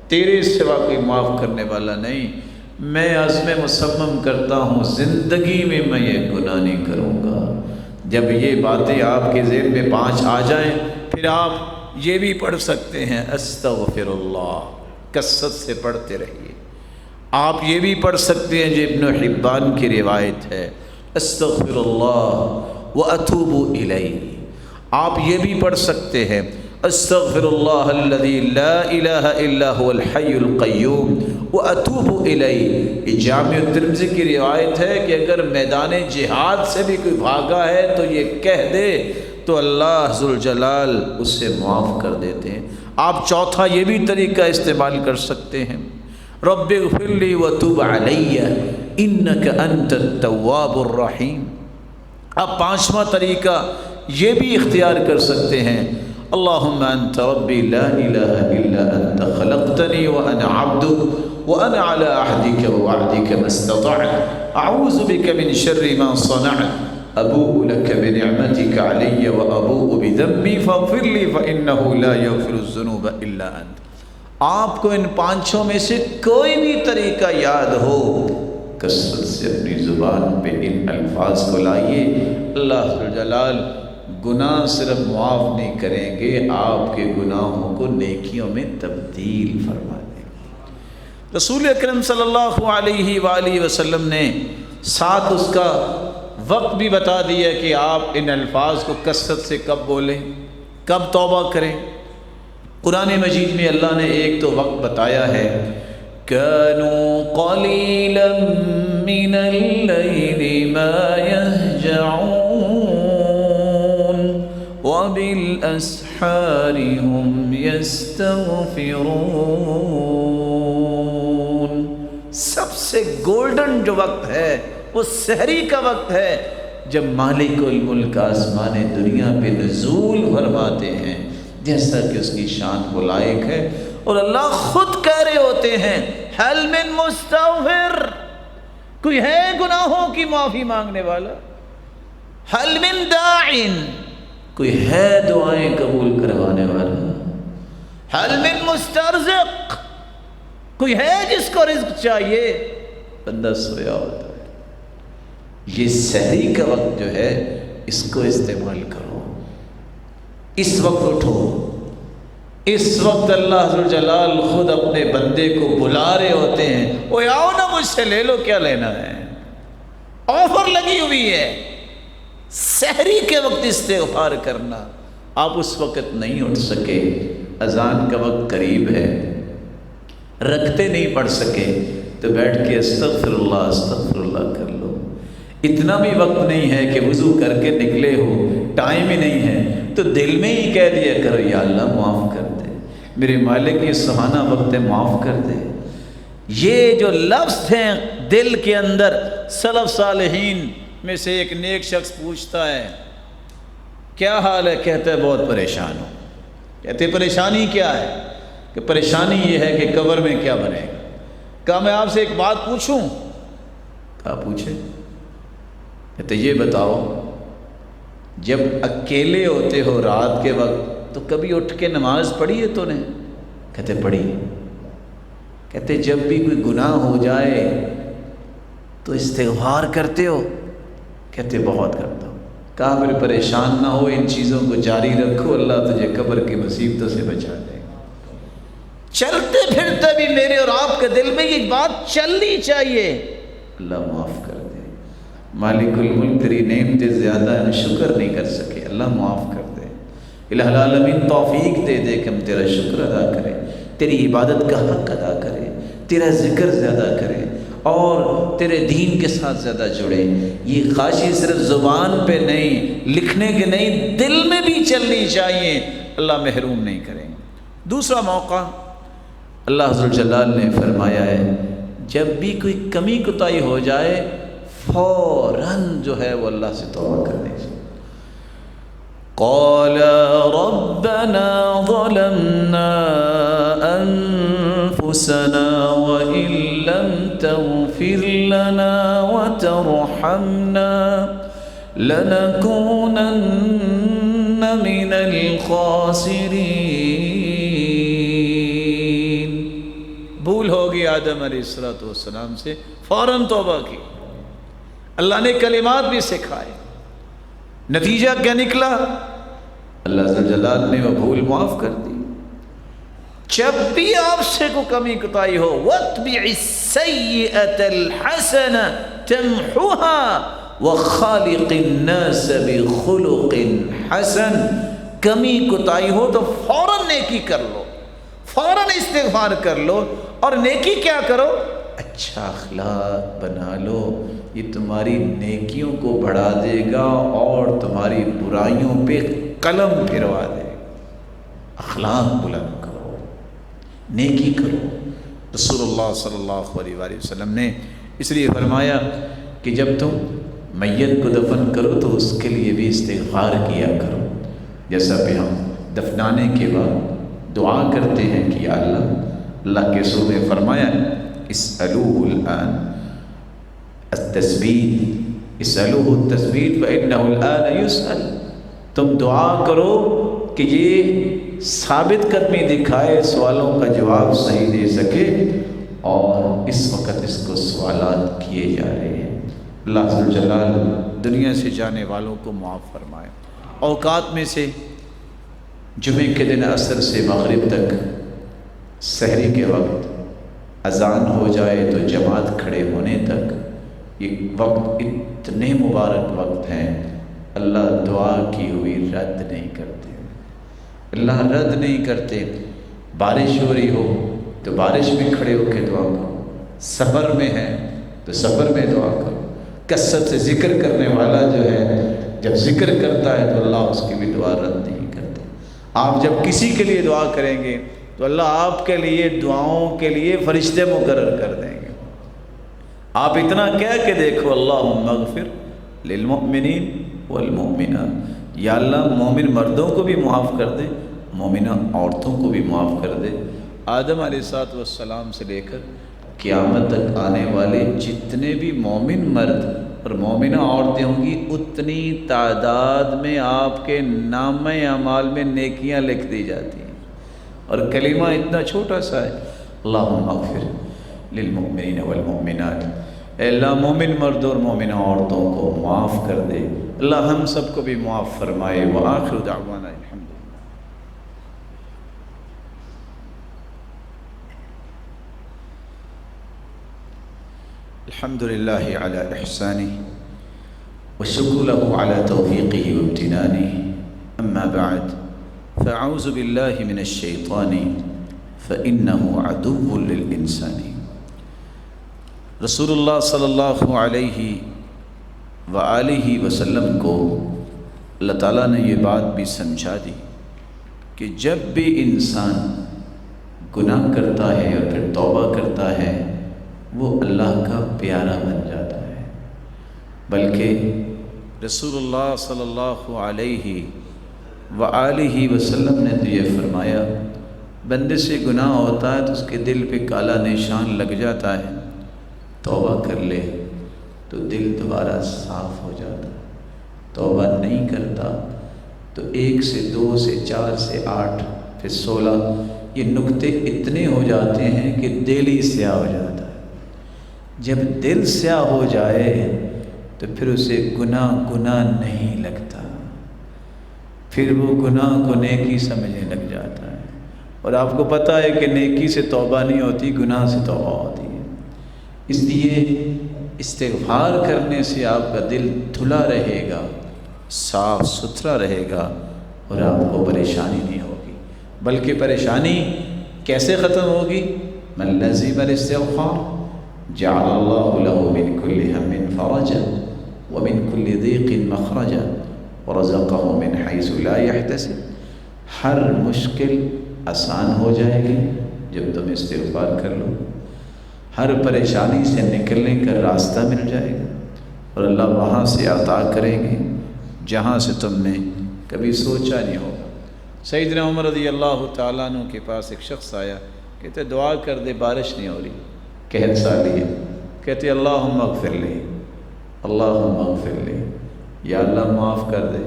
[SPEAKER 1] تیرے سوا کوئی معاف کرنے والا نہیں، میں عزم مصمم کرتا ہوں زندگی میں میں یہ گناہ نہیں کروں گا۔ جب یہ باتیں آپ کے ذہن میں 5 آ جائیں پھر آپ یہ بھی پڑھ سکتے ہیں، استغفر اللہ، کثرت سے پڑھتے رہیے۔ آپ یہ بھی پڑھ سکتے ہیں جو ابن حبان کی روایت ہے، استغفر اللہ واتوب الیہ۔ آپ یہ بھی پڑھ سکتے ہیں، استغفر اللہ الذی لا الہ الا هو الحی القیوم واتوب الیہ۔ یہ جامع الترمذی کی روایت ہے کہ اگر میدان جہاد سے بھی کوئی بھاگا ہے تو یہ کہہ دے تو اللہ ذوالجلال اس سے معاف کر دیتے ہیں۔ آپ چوتھا یہ بھی طریقہ استعمال کر سکتے ہیں، رب اغفر لی وتوب علی انک انت التواب الرحیم۔ اب 5واں طریقہ یہ بھی اختیار کر سکتے ہیں، اللہم انت ربی لا الہ الا انت خلقتنی وانا عبدک وانا علی عہدک ووعدک ما استطعت اعوذ بک من شر ما صنعت ابوء لک بنعمتک علی وابوء بذنبی فاغفر لی فانہ لا یغفر الذنوب الا انت۔ آپ کو ان 5 میں سے کوئی بھی طریقہ یاد ہو، کثرت سے اپنی زبان پہ ان الفاظ کو لائیے، اللہ ذوالجلال گناہ صرف معاف نہیں کریں گے، آپ کے گناہوں کو نیکیوں میں تبدیل فرما دیں گے۔ رسول اکرم صلی اللہ علیہ وآلہ وسلم نے ساتھ اس کا وقت بھی بتا دیا کہ آپ ان الفاظ کو کثرت سے کب بولیں، کب توبہ کریں۔ قرآن مجید میں اللہ نے ایک تو وقت بتایا ہے، كانوا قليلا من الليل ما يهجعون وبالأسحار الْأَسْحَارِ هُمْ يَسْتَغْفِرُونَ۔ سب سے گولڈن جو وقت ہے وہ سحری کا وقت ہے جب مالک الملک آسمان دنیا پہ نزول فرماتے ہیں، جیسا کہ اس کی شان کو لائق ہے، اور اللہ خود کہہ رہے ہوتے ہیں حل من مستغفر، کوئی ہے گناہوں کی معافی مانگنے والا، حل من داعٍ، کوئی ہے دعائیں قبول کروانے والا، حل من مسترزق، کوئی ہے جس کو رزق چاہیے، بندہ سویا ہوتا ہے۔ یہ سحری کا وقت جو ہے اس کو استعمال کرو، اس وقت اٹھو، اس وقت اللہ ذوالجلال خود اپنے بندے کو بلا رہے ہوتے ہیں، اوے آؤ نا مجھ سے لے لو، کیا لینا ہے، آفر لگی ہوئی ہے۔ سحری کے وقت استغفار کرنا، آپ اس وقت نہیں اٹھ سکے، اذان کا وقت قریب ہے، رکھتے نہیں پڑھ سکے تو بیٹھ کے استغفر اللہ کر لو۔ اتنا بھی وقت نہیں ہے کہ وضو کر کے نکلے ہو، ٹائم ہی نہیں ہے تو دل میں ہی کہہ دیا کرو یا اللہ معاف کر دے، میرے مالک یہ سہانا وقت ہے، معاف کر دے۔ یہ جو لفظ ہیں دل کے اندر، سلف صالحین میں سے ایک نیک شخص پوچھتا ہے کیا حال ہے، کہتا ہے بہت پریشان ہوں۔ کہتے پریشانی کیا ہے؟ کہ پریشانی یہ ہے کہ قبر میں کیا بنے گا۔ کہا میں آپ سے ایک بات پوچھوں؟ کہا پوچھے۔ کہتے یہ بتاؤ جب اکیلے ہوتے ہو رات کے وقت تو کبھی اٹھ کے نماز پڑھی ہے تو نے؟ کہتے پڑھی۔ کہتے جب بھی کوئی گناہ ہو جائے تو استغفار کرتے ہو؟ کہتے بہت کرتا ہوں۔ کہا پھر پریشان نہ ہو، ان چیزوں کو جاری رکھو، اللہ تجھے قبر کی مصیبتوں سے بچا دے گا۔ چلتے پھرتے بھی میرے اور آپ کے دل میں یہ بات چلنی چاہیے، اللہ معاف کر دے، مالک الملک تیری نعمتیں زیادہ ہیں، شکر نہیں کر سکے، اللہ معاف کر دے، الہ العالمین توفیق دے دے کہ ہم تیرا شکر ادا کریں، تیری عبادت کا حق ادا کریں، تیرا ذکر زیادہ کریں اور تیرے دین کے ساتھ زیادہ جڑیں۔ یہ خواہشیں صرف زبان پہ نہیں، لکھنے کے نہیں، دل میں بھی چلنی چاہیے، اللہ محروم نہیں کریں گے۔ دوسرا موقع اللہ ذوالجلال نے فرمایا ہے جب بھی کوئی کمی کوتاہی ہو جائے فوراً جو ہے وہ اللہ سے توبہ کرنے چاہیے۔ قال ربنا ظلمنا انفسنا وان لم تغفر لنا وترحمنا لنكونن من الخاسرین۔ بھول ہوگی آدم علیہ السلام سے، فوراً توبہ کی، اللہ نے کلمات بھی سکھائے، نتیجہ کیا نکلا؟ اللہ ذوالجلال نے وہ بھول معاف کر دی۔ جب بھی آپ سے کوئی کمی کوتاہی ہو، وَاتْبِعِ السَّيِّئَةَ الْحَسَنَةَ تَمْحُوهَا وَخَالِقِ النَّاسَ بِخُلُقٍ حَسَنٍ۔ کمی کوتاہی ہو تو فوراً نیکی کر لو، فوراً استغفار کر لو، اور نیکی کیا کرو؟ اچھا اخلاق بنا لو، یہ تمہاری نیکیوں کو بڑھا دے گا اور تمہاری برائیوں پہ قلم پھروا دے گا۔ اخلاق بلند کرو، نیکی کرو۔ رسول اللہ صلی اللہ علیہ وآلہ وسلم نے اس لیے فرمایا کہ جب تم میت کو دفن کرو تو اس کے لیے بھی استغفار کیا کرو، جیسا کہ ہم دفنانے کے بعد دعا کرتے ہیں کہ یا اللہ کے رسول نے فرمایا اسألوه الآن التثبیت، اسألوه التثبیت فإنه الآن يسأل۔ تم دعا کرو کہ یہ ثابت قدمی دکھائے، سوالوں کا جواب صحیح دے سکے، اور اس وقت اس کو سوالات کیے جا رہے ہیں۔ اللہ ذوالجلال دنیا سے جانے والوں کو معاف فرمائے۔ اوقات میں سے جمعے کے دن عصر سے مغرب تک، سحری کے وقت اذان ہو جائے تو جماعت کھڑے ہونے تک، یہ وقت اتنے مبارک وقت ہیں، اللہ دعا کی ہوئی رد نہیں کرتے، اللہ رد نہیں کرتے۔ بارش ہو رہی ہو تو بارش میں کھڑے ہو کے دعا کرو، سفر میں ہے تو سفر میں دعا کرو۔ کثرت سے ذکر کرنے والا جو ہے جب ذکر کرتا ہے تو اللہ اس کی بھی دعا رد نہیں کرتے۔ آپ جب کسی کے لیے دعا کریں گے تو اللہ آپ کے لیے دعاؤں کے لیے فرشتے مقرر کر دیں گے۔ آپ اتنا کہہ کے دیکھو اللہم اغفر للمؤمنین والمؤمنات، یا اللہ مومن مردوں کو بھی معاف کر دے، مومنہ عورتوں کو بھی معاف کر دے۔ آدم علیہ السلام سے لے کر قیامت تک آنے والے جتنے بھی مومن مرد اور مومنہ عورتیں ہوں گی، اتنی تعداد میں آپ کے نامہ اعمال میں نیکیاں لکھ دی جاتی ہیں، اور کلمہ اتنا چھوٹا سا ہے، اللہم اغفر للمؤمنین والمؤمنات، اے اللہ مومن مرد اور مومنہ عورتوں کو معاف کر دے، اللہ ہم سب کو بھی معاف فرمائے۔ وآخر دعوانا الحمد الحمد للہ علی احسانہ والشکر له على توفیقہ وامتنانہ، اما بعد فاعوذ باللہ من الشیطان فإنہ عدو للإنسان۔ رسول اللہ صلی اللہ علیہ وآلہ وسلم کو اللہ تعالیٰ نے یہ بات بھی سمجھا دی کہ جب بھی انسان گناہ کرتا ہے اور پھر توبہ کرتا ہے وہ اللہ کا پیارا بن جاتا ہے، بلکہ رسول اللہ صلی اللہ علیہ وآلہ وسلم نے تو یہ فرمایا بندے سے گناہ ہوتا ہے تو اس کے دل پہ کالا نشان لگ جاتا ہے، توبہ کر لے تو دل دوبارہ صاف ہو جاتا ہے، توبہ نہیں کرتا تو 1 سے 2 سے 4 سے 8 پھر 16 یہ نقطے اتنے ہو جاتے ہیں کہ دل ہی سیاہ ہو جاتا ہے۔ جب دل سیاہ ہو جائے تو پھر اسے گناہ نہیں لگتا، پھر وہ گناہ کو نیکی سمجھنے لگ جاتا ہے، اور آپ کو پتہ ہے کہ نیکی سے توبہ نہیں ہوتی، گناہ سے توبہ ہوتی ہے۔ اس لیے استغفار کرنے سے آپ کا دل دھلا رہے گا، صاف ستھرا رہے گا، اور آپ کو پریشانی نہیں ہوگی، بلکہ پریشانی کیسے ختم ہوگی؟ من لزم الاستغفار جعل اللہ له من كل هم فرجا ومن كل ضيق مخرجا ورزقه من حيث لا يحتسب۔ ہر مشکل آسان ہو جائے گی جب تم استغفار کر لو، ہر پریشانی سے نکلنے کا راستہ مل جائے گا، اور اللہ وہاں سے عطا کریں گے جہاں سے تم نے کبھی سوچا نہیں ہوگا۔ سیدنا عمر رضی اللہ تعالیٰ عنہ کے پاس ایک شخص آیا، کہتے دعا کر دے بارش نہیں ہو رہی، قحط سالی ہے، کہتے اللہم اغفر لی، اللہم اغفر لی، یا اللہ معاف کر دے۔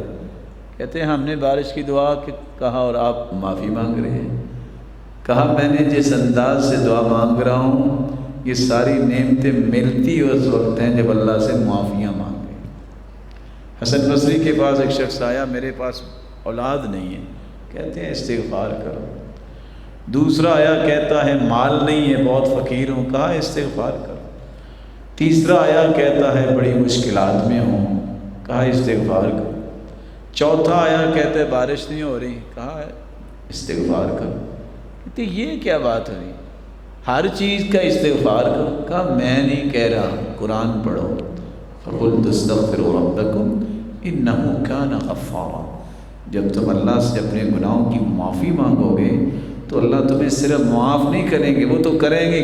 [SPEAKER 1] کہتے ہم نے بارش کی دعا کہا اور آپ معافی مانگ رہے ہیں۔ کہا میں نے جس انداز سے دعا مانگ رہا ہوں یہ ساری نعمتیں ملتی اس وقت ہیں جب اللہ سے معافیاں مانگے۔ حسن بصری کے پاس ایک شخص آیا، میرے پاس اولاد نہیں ہے، کہتے ہیں استغفار کرو۔ دوسرا آیا کہتا ہے مال نہیں ہے، بہت فقیر ہوں، کہا استغفار کرو۔ تیسرا آیا کہتا ہے بڑی مشکلات میں ہوں، کہا استغفار کرو۔ چوتھا آیا کہتا ہے بارش نہیں ہو رہی، کہا استغفار کرو۔ کہتے یہ کیا بات ہوئی، ہر چیز کا استغفار کرو؟ کہا میں نہیں کہہ رہا، قرآن پڑھو، فَقُلْتُ اسْتَغْفِرُوا رَبَّكُمْ إِنَّهُ كَانَ غَفَّارًا۔ جب تم اللہ سے اپنے گناہوں کی معافی مانگو گے تو اللہ تمہیں صرف معاف نہیں کریں گے، وہ تو کریں گے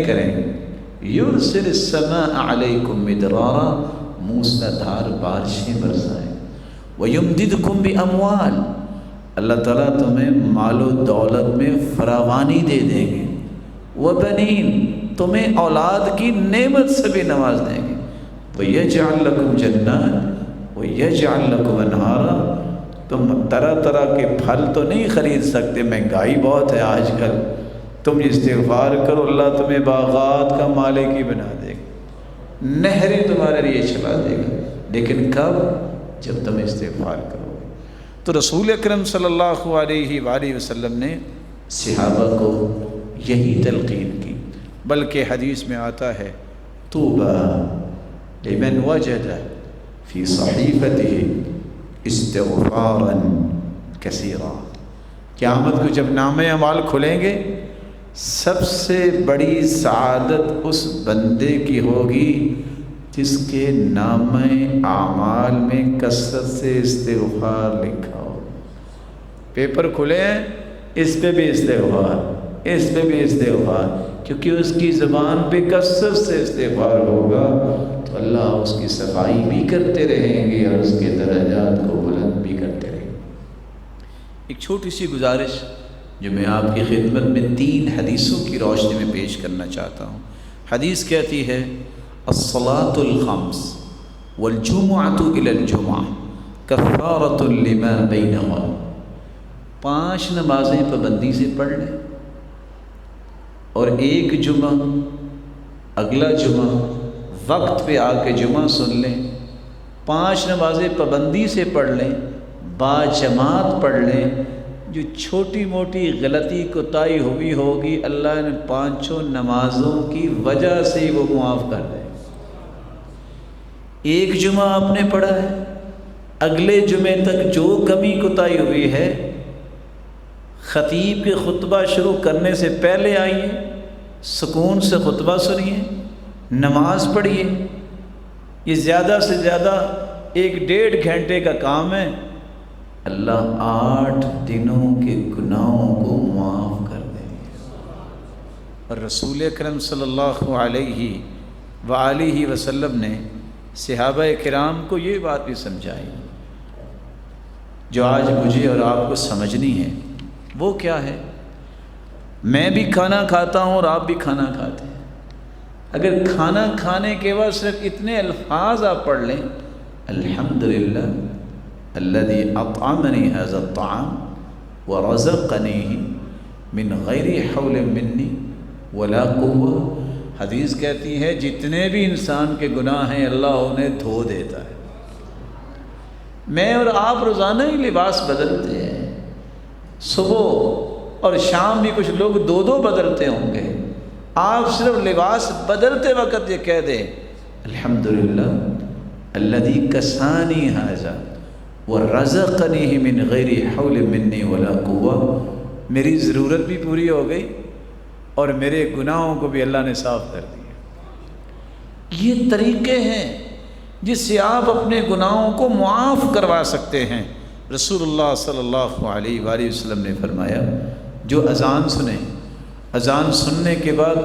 [SPEAKER 1] یُرْسِلِ السَّمَاءَ عَلَيْكُمْ مِدْرَارًا، موسلا دھار بارشیں برسائیں، وَيُمْدِدْكُمْ بِأَمْوَالٍ، اللہ تعالیٰ تمہیں مال و دولت میں فراوانی دے دیں گے، وَبَنِينَ، تمہیں اولاد کی نعمت سے بھی نواز دیں گے، وَيَجْعَلْ لَكُمْ جَنَّاتٍ وَيَجْعَلْ لَكُمْ أَنْهَارًا، تم طرح طرح کے پھل تو نہیں خرید سکتے، مہنگائی بہت ہے آج کل، تم استغفار کرو اللہ تمہیں باغات کا مالک ہی بنا دے گا، نہریں تمہارے لیے چلا دے گا، لیکن کب؟ جب تم استغفار کرو گے۔ تو رسول اکرم صلی اللہ علیہ وآلہ وسلم نے صحابہ کو یہی تلقین کی، بلکہ حدیث میں آتا ہے طوبیٰ لمن وجد فی صحیفتہ استغفارا کثیرا، قیامت کو جب نامہ اعمال کھلیں گے سب سے بڑی سعادت اس بندے کی ہوگی جس کے نامہ اعمال میں کثرت سے استغفار لکھا ہو۔ پیپر کھلے ہیں، اس پہ بھی استغفار، اس پہ بھی استغفار، کیونکہ اس کی زبان پہ کثرت سے استغفار ہوگا تو اللہ اس کی صفائی بھی کرتے رہیں گے اور اس کے درجات کو بلند بھی کرتے رہیں گے۔ ایک چھوٹی سی گزارش جو میں آپ کی خدمت میں 3 حدیثوں کی روشنی میں پیش کرنا چاہتا ہوں۔ حدیث کہتی ہے الصلاۃ الخمس والجمعۃ الی الجمعہ کفارۃ لما بینہما، 5 نمازیں پابندی سے پڑھ لیں اور ایک جمعہ اگلا جمعہ وقت پہ آ کے جمعہ سن لیں، 5 نمازیں پابندی سے پڑھ لیں، باجماعت پڑھ لیں، جو چھوٹی موٹی غلطی کوتاہی ہوئی ہوگی اللہ نے 5 نمازوں کی وجہ سے ہی وہ معاف کر دے۔ ایک جمعہ آپ نے پڑھا ہے، اگلے جمعے تک جو کمی کوتاہی ہوئی ہے، خطیب کے خطبہ شروع کرنے سے پہلے آئیے، سکون سے خطبہ سنیے، نماز پڑھیے۔ یہ زیادہ سے زیادہ 1-1.5 گھنٹے کا کام ہے، اللہ 8 دنوں کے گناہوں کو معاف کر دیں گے۔ اور رسول اکرم صلی اللہ علیہ وآلہ وسلم نے صحابہ کرام کو یہ بات بھی سمجھائی جو آج مجھے اور آپ کو سمجھنی ہے۔ وہ کیا ہے؟ میں بھی کھانا کھاتا ہوں اور آپ بھی کھانا کھاتے ہیں، اگر کھانا کھانے کے بعد صرف اتنے الفاظ آپ پڑھ لیں، الحمدللہ الذی اطعمنی ھذا الطعام ورزقنیہ من غیر حول منی ولا قوہ، حدیث کہتی ہے جتنے بھی انسان کے گناہ ہیں اللہ انہیں دھو دیتا ہے۔ میں اور آپ روزانہ ہی لباس بدلتے ہیں، صبح اور شام بھی کچھ لوگ 2 بدلتے ہوں گے، آپ صرف لباس بدلتے وقت یہ کہہ دیں الحمدللہ الذی کسانی ھذا ورزقنیہ من غیر حول منی ولا قوہ، میری ضرورت بھی پوری ہو گئی اور میرے گناہوں کو بھی اللہ نے صاف کر دیا۔ یہ طریقے ہیں جس سے آپ اپنے گناہوں کو معاف کروا سکتے ہیں۔ رسول اللہ صلی اللہ علیہ وآلہ وسلم نے فرمایا جو اذان سنے، اذان سننے کے بعد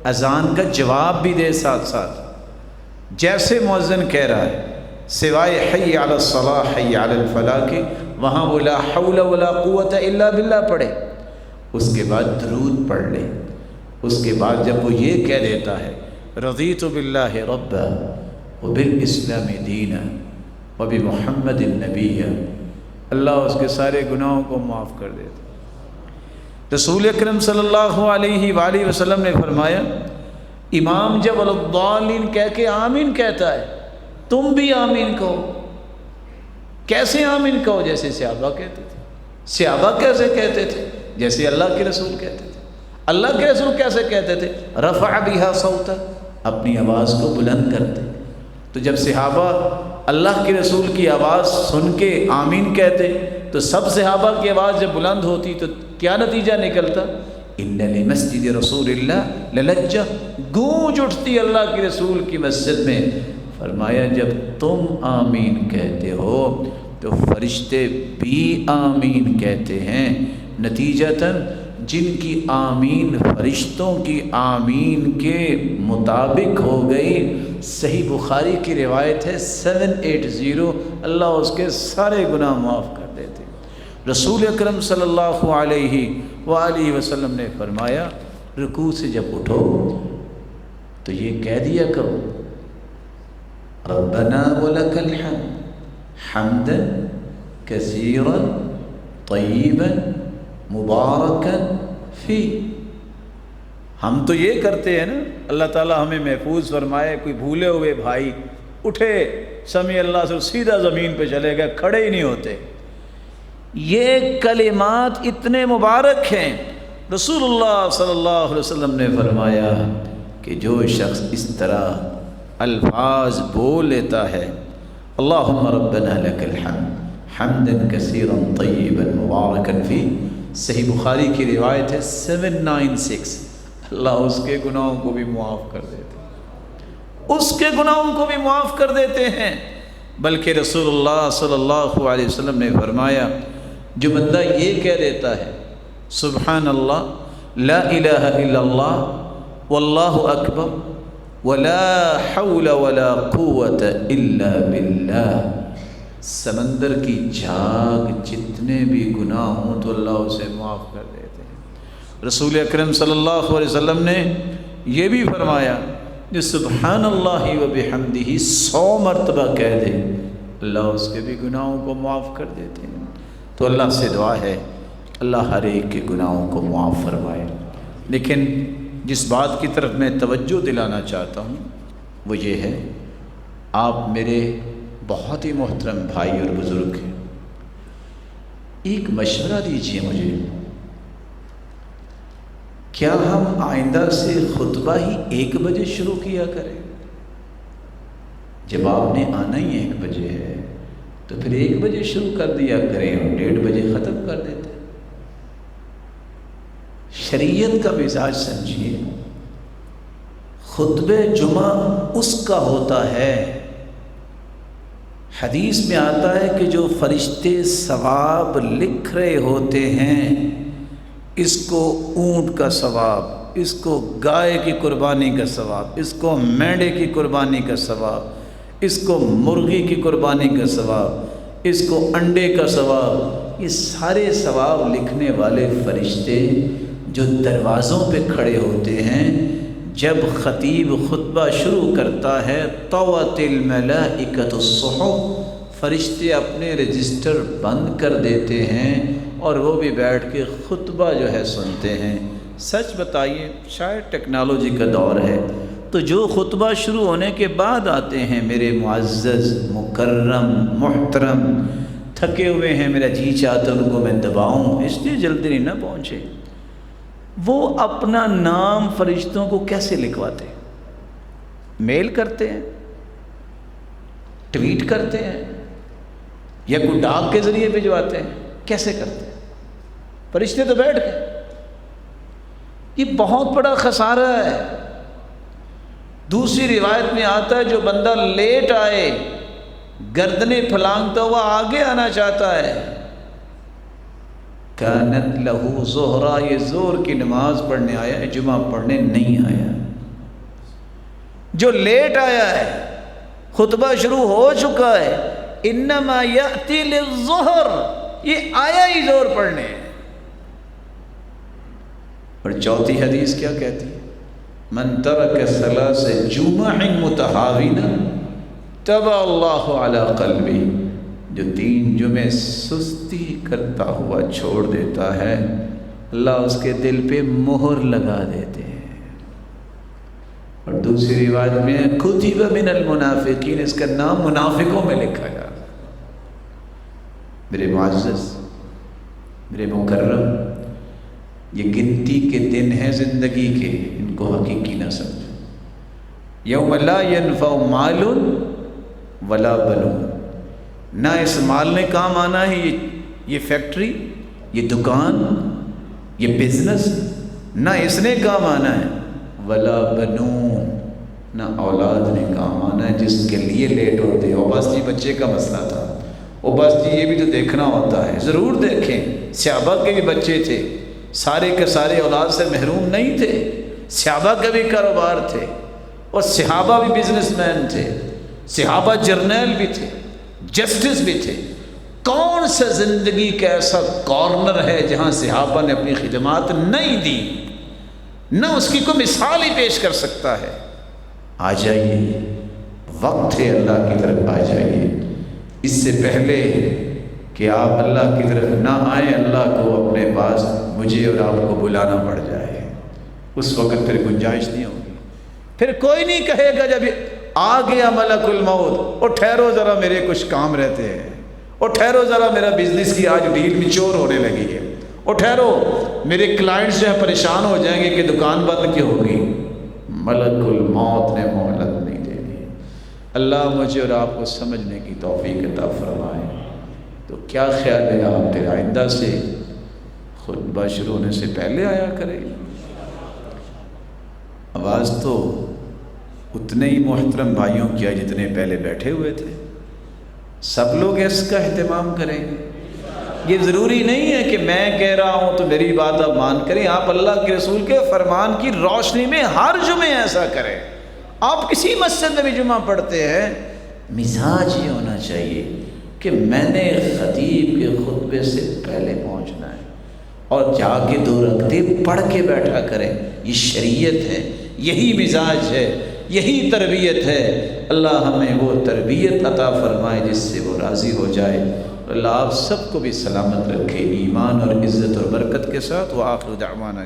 [SPEAKER 1] اذان کا جواب بھی دے ساتھ ساتھ، جیسے مؤذن کہہ رہا ہے سوائے حی علی الصلاح حی علی الفلاح کے، وہاں وہ لا حول ولا قوت الا باللہ پڑھے، اس کے بعد درود پڑھ لے۔ اس کے بعد جب وہ یہ کہہ دیتا ہے رضیت باللہ ربا وبالاسلام دینا وبمحمد النبی، اللہ اس کے سارے گناہوں کو معاف کر دیتا۔ رسول اکرم صلی اللہ علیہ وآلہ وسلم نے فرمایا امام جب الضالین کہہ کے آمین کہتا ہے تم بھی آمین کہو۔ کیسے آمین کہو؟ جیسے صحابہ کہتے تھے۔ صحابہ کیسے کہتے تھے؟ جیسے اللہ کے رسول کہتے تھے۔ اللہ کے رسول کیسے کہتے تھے؟ رفع بہا صوتا، اپنی آواز کو بلند کرتے۔ تو جب صحابہ اللہ کے رسول کی آواز سن کے آمین کہتے تو سب صحابہ کی آواز جب بلند ہوتی تو کیا نتیجہ نکلتا؟ ان لمسجد رسول اللہ للجہ، گونج اٹھتی اللہ کے رسول کی مسجد میں۔ فرمایا جب تم آمین کہتے ہو تو فرشتے بھی آمین کہتے ہیں، نتیجتاً جن کی آمین فرشتوں کی آمین کے مطابق ہو گئی، صحیح بخاری کی روایت ہے 780، اللہ اس کے سارے گناہ معاف کر دیتے۔ رسول اکرم صلی اللہ علیہ وآلہ وسلم نے فرمایا رکوع سے جب اٹھو تو یہ کہہ دیا کرو ربنا ولک الحمد حمدا کثیرا طیبا مبارکا فی۔ ہم تو یہ کرتے ہیں نا، اللہ تعالیٰ ہمیں محفوظ فرمائے، کوئی بھولے ہوئے بھائی اٹھے سمیع اللہ سے سیدھا زمین پہ چلے گئے، کھڑے ہی نہیں ہوتے۔ یہ کلمات اتنے مبارک ہیں، رسول اللہ صلی اللہ علیہ وسلم نے فرمایا کہ جو شخص اس طرح الفاظ بول لیتا ہے اللہم ربنا لک الحمد حمدا کثیرا طیبا مبارکا فی، صحیح بخاری کی روایت ہے 796، اللہ اس کے گناہوں کو بھی معاف کر دیتے ہیں، اس کے گناہوں کو بھی معاف کر دیتے ہیں۔ بلکہ رسول اللہ صلی اللہ علیہ وسلم نے فرمایا جو بندہ یہ کہہ دیتا ہے سبحان اللہ لا الہ الا اللہ واللہ اکبر ولا حول ولا قوت الا باللہ، سمندر کی جھاگ جتنے بھی گناہ ہوں تو اللہ اسے معاف کر دیتے ہیں۔ رسول اکرم صلی اللہ علیہ وسلم نے یہ بھی فرمایا کہ سبحان اللہ و بحمدہ 100 مرتبہ کہہ دے اللہ اس کے بھی گناہوں کو معاف کر دیتے ہیں۔ تو اللہ سے دعا ہے اللہ ہر ایک کے گناہوں کو معاف فرمائے۔ لیکن جس بات کی طرف میں توجہ دلانا چاہتا ہوں وہ یہ ہے، آپ میرے بہت ہی محترم بھائی اور بزرگ ہیں، ایک مشورہ دیجیے مجھے، کیا ہم آئندہ سے خطبہ ہی 1 بجے شروع کیا کریں؟ جب آپ نے آنا ہی 1 بجے ہے تو پھر 1 بجے شروع کر دیا کریں اور 1:30 بجے ختم کر دیتے۔ شریعت کا مزاج سمجھیے، خطبہ جمعہ اس کا ہوتا ہے، حدیث میں آتا ہے کہ جو فرشتے ثواب لکھ رہے ہوتے ہیں، اس کو اونٹ کا ثواب، اس کو گائے کی قربانی کا ثواب، اس کو مینڈے کی قربانی کا ثواب، اس کو مرغی کی قربانی کا ثواب، اس کو انڈے کا ثواب، یہ سارے ثواب لکھنے والے فرشتے جو دروازوں پہ کھڑے ہوتے ہیں، جب خطیب خطبہ شروع کرتا ہے طوت الملائکۃ الصحف، فرشتے اپنے رجسٹر بند کر دیتے ہیں اور وہ بھی بیٹھ کے خطبہ جو ہے سنتے ہیں۔ سچ بتائیے، شاید ٹیکنالوجی کا دور ہے تو جو خطبہ شروع ہونے کے بعد آتے ہیں، میرے معزز مکرم محترم تھکے ہوئے ہیں، میرا جی چاہتا ان کو میں دباؤں، اس لیے جلدی نہیں نہ پہنچے، وہ اپنا نام فرشتوں کو کیسے لکھواتے ہیں؟ میل کرتے ہیں، ٹویٹ کرتے ہیں، یا کوئی ڈاک کے ذریعے بھجواتے ہیں؟ کیسے کرتے ہیں؟ فرشتے تو بیٹھ گئے۔ یہ بہت بڑا خسارہ ہے۔ دوسری روایت میں آتا ہے جو بندہ لیٹ آئے، گردنیں پھلانگتا ہوا آگے آنا چاہتا ہے، کانت لہو ظہرا، یہ زور کی نماز پڑھنے آیا ہے، جمعہ پڑھنے نہیں آیا۔ جو لیٹ آیا ہے، خطبہ شروع ہو چکا ہے، انما یأتی للظہر، یہ آیا ہی زور پڑھنے۔ اور چوتھی حدیث کیا کہتی ہے؟ من ترک ثلاث جمع متہاونا طبع اللہ علی قلبی، جو 3 جمعے سستی کرتا ہوا چھوڑ دیتا ہے، اللہ اس کے دل پہ مہر لگا دیتے ہیں۔ اور دوسری روایت میں کتب من المنافقین، اس کا نام منافقوں میں لکھا جا رہا۔ میرے معزز، میرے مکرم، یہ گنتی کے دن ہیں زندگی کے، ان کو حقیقی نہ سمجھو۔ یوم لا ینفع مال ولا بنون، نہ اس مال نے کام آنا ہے، یہ فیکٹری، یہ دکان، یہ بزنس، نہ اس نے کام آنا ہے، ولا بنون، نہ اولاد نے کام آنا ہے جس کے لیے لیٹ ہوتے ہیں۔ اور بس جی بچے کا مسئلہ تھا، اور بس جی یہ بھی تو دیکھنا ہوتا ہے۔ ضرور دیکھیں، صحابہ کے بھی بچے تھے، سارے کے سارے اولاد سے محروم نہیں تھے، صحابہ کا بھی کاروبار تھے، اور صحابہ بھی بزنس مین تھے، صحابہ جرنیل بھی تھے، جسٹس بھی تھے۔ کون سا زندگی کا ایسا کارنر ہے جہاں صحابہ نے اپنی خدمات نہیں دی، نہ اس کی کوئی مثال ہی پیش کر سکتا ہے؟ آ جائیے، وقت ہے اللہ کی طرف آ جائیے، اس سے پہلے کہ آپ اللہ کی طرف نہ آئیں، اللہ کو اپنے پاس مجھے اور آپ کو بلانا پڑ جائے، اس وقت پھر گنجائش نہیں ہوگی۔ پھر کوئی نہیں کہے گا جب آ گیا ملک الموت، اور ٹھہرو ذرا میرے کچھ کام رہتے ہیں، اور ٹھہرو ذرا میرا بزنس کی آج ڈیل میچور ہونے لگی ہے، اور ٹھہرو میرے کلائنٹس جو ہے پریشان ہو جائیں گے کہ دکان بند کیوں ہوگی۔ ملک الموت نے مہلت نہیں دینی۔ اللہ مجھے اور آپ کو سمجھنے کی توفیق عطا فرمائے۔ تو کیا خیال ہے آپ پھر آئندہ سے خطبہ شروع ہونے سے پہلے آیا کریں؟ آواز تو اتنے ہی محترم بھائیوں کیا جتنے پہلے بیٹھے ہوئے تھے، سب لوگ اس کا اہتمام کریں گے۔ یہ ضروری نہیں ہے کہ میں کہہ رہا ہوں تو میری بات آپ مان کریں، آپ اللہ کے رسول کے فرمان کی روشنی میں ہر جمعے ایسا کریں۔ آپ کسی مسجد میں بھی جمعہ پڑھتے ہیں، مزاج یہ ہونا چاہیے کہ میں نے خطیب کے خطبے سے پہلے پہنچنا ہے اور جا کے 2 رکعتیں پڑھ کے بیٹھا کریں۔ یہ شریعت ہے، یہی مزاج ہے، یہی تربیت ہے۔ اللہ ہمیں وہ تربیت عطا فرمائے جس سے وہ راضی ہو جائے۔ اللہ آپ سب کو بھی سلامت رکھے، ایمان اور عزت اور برکت کے ساتھ۔ وآخر دعوانا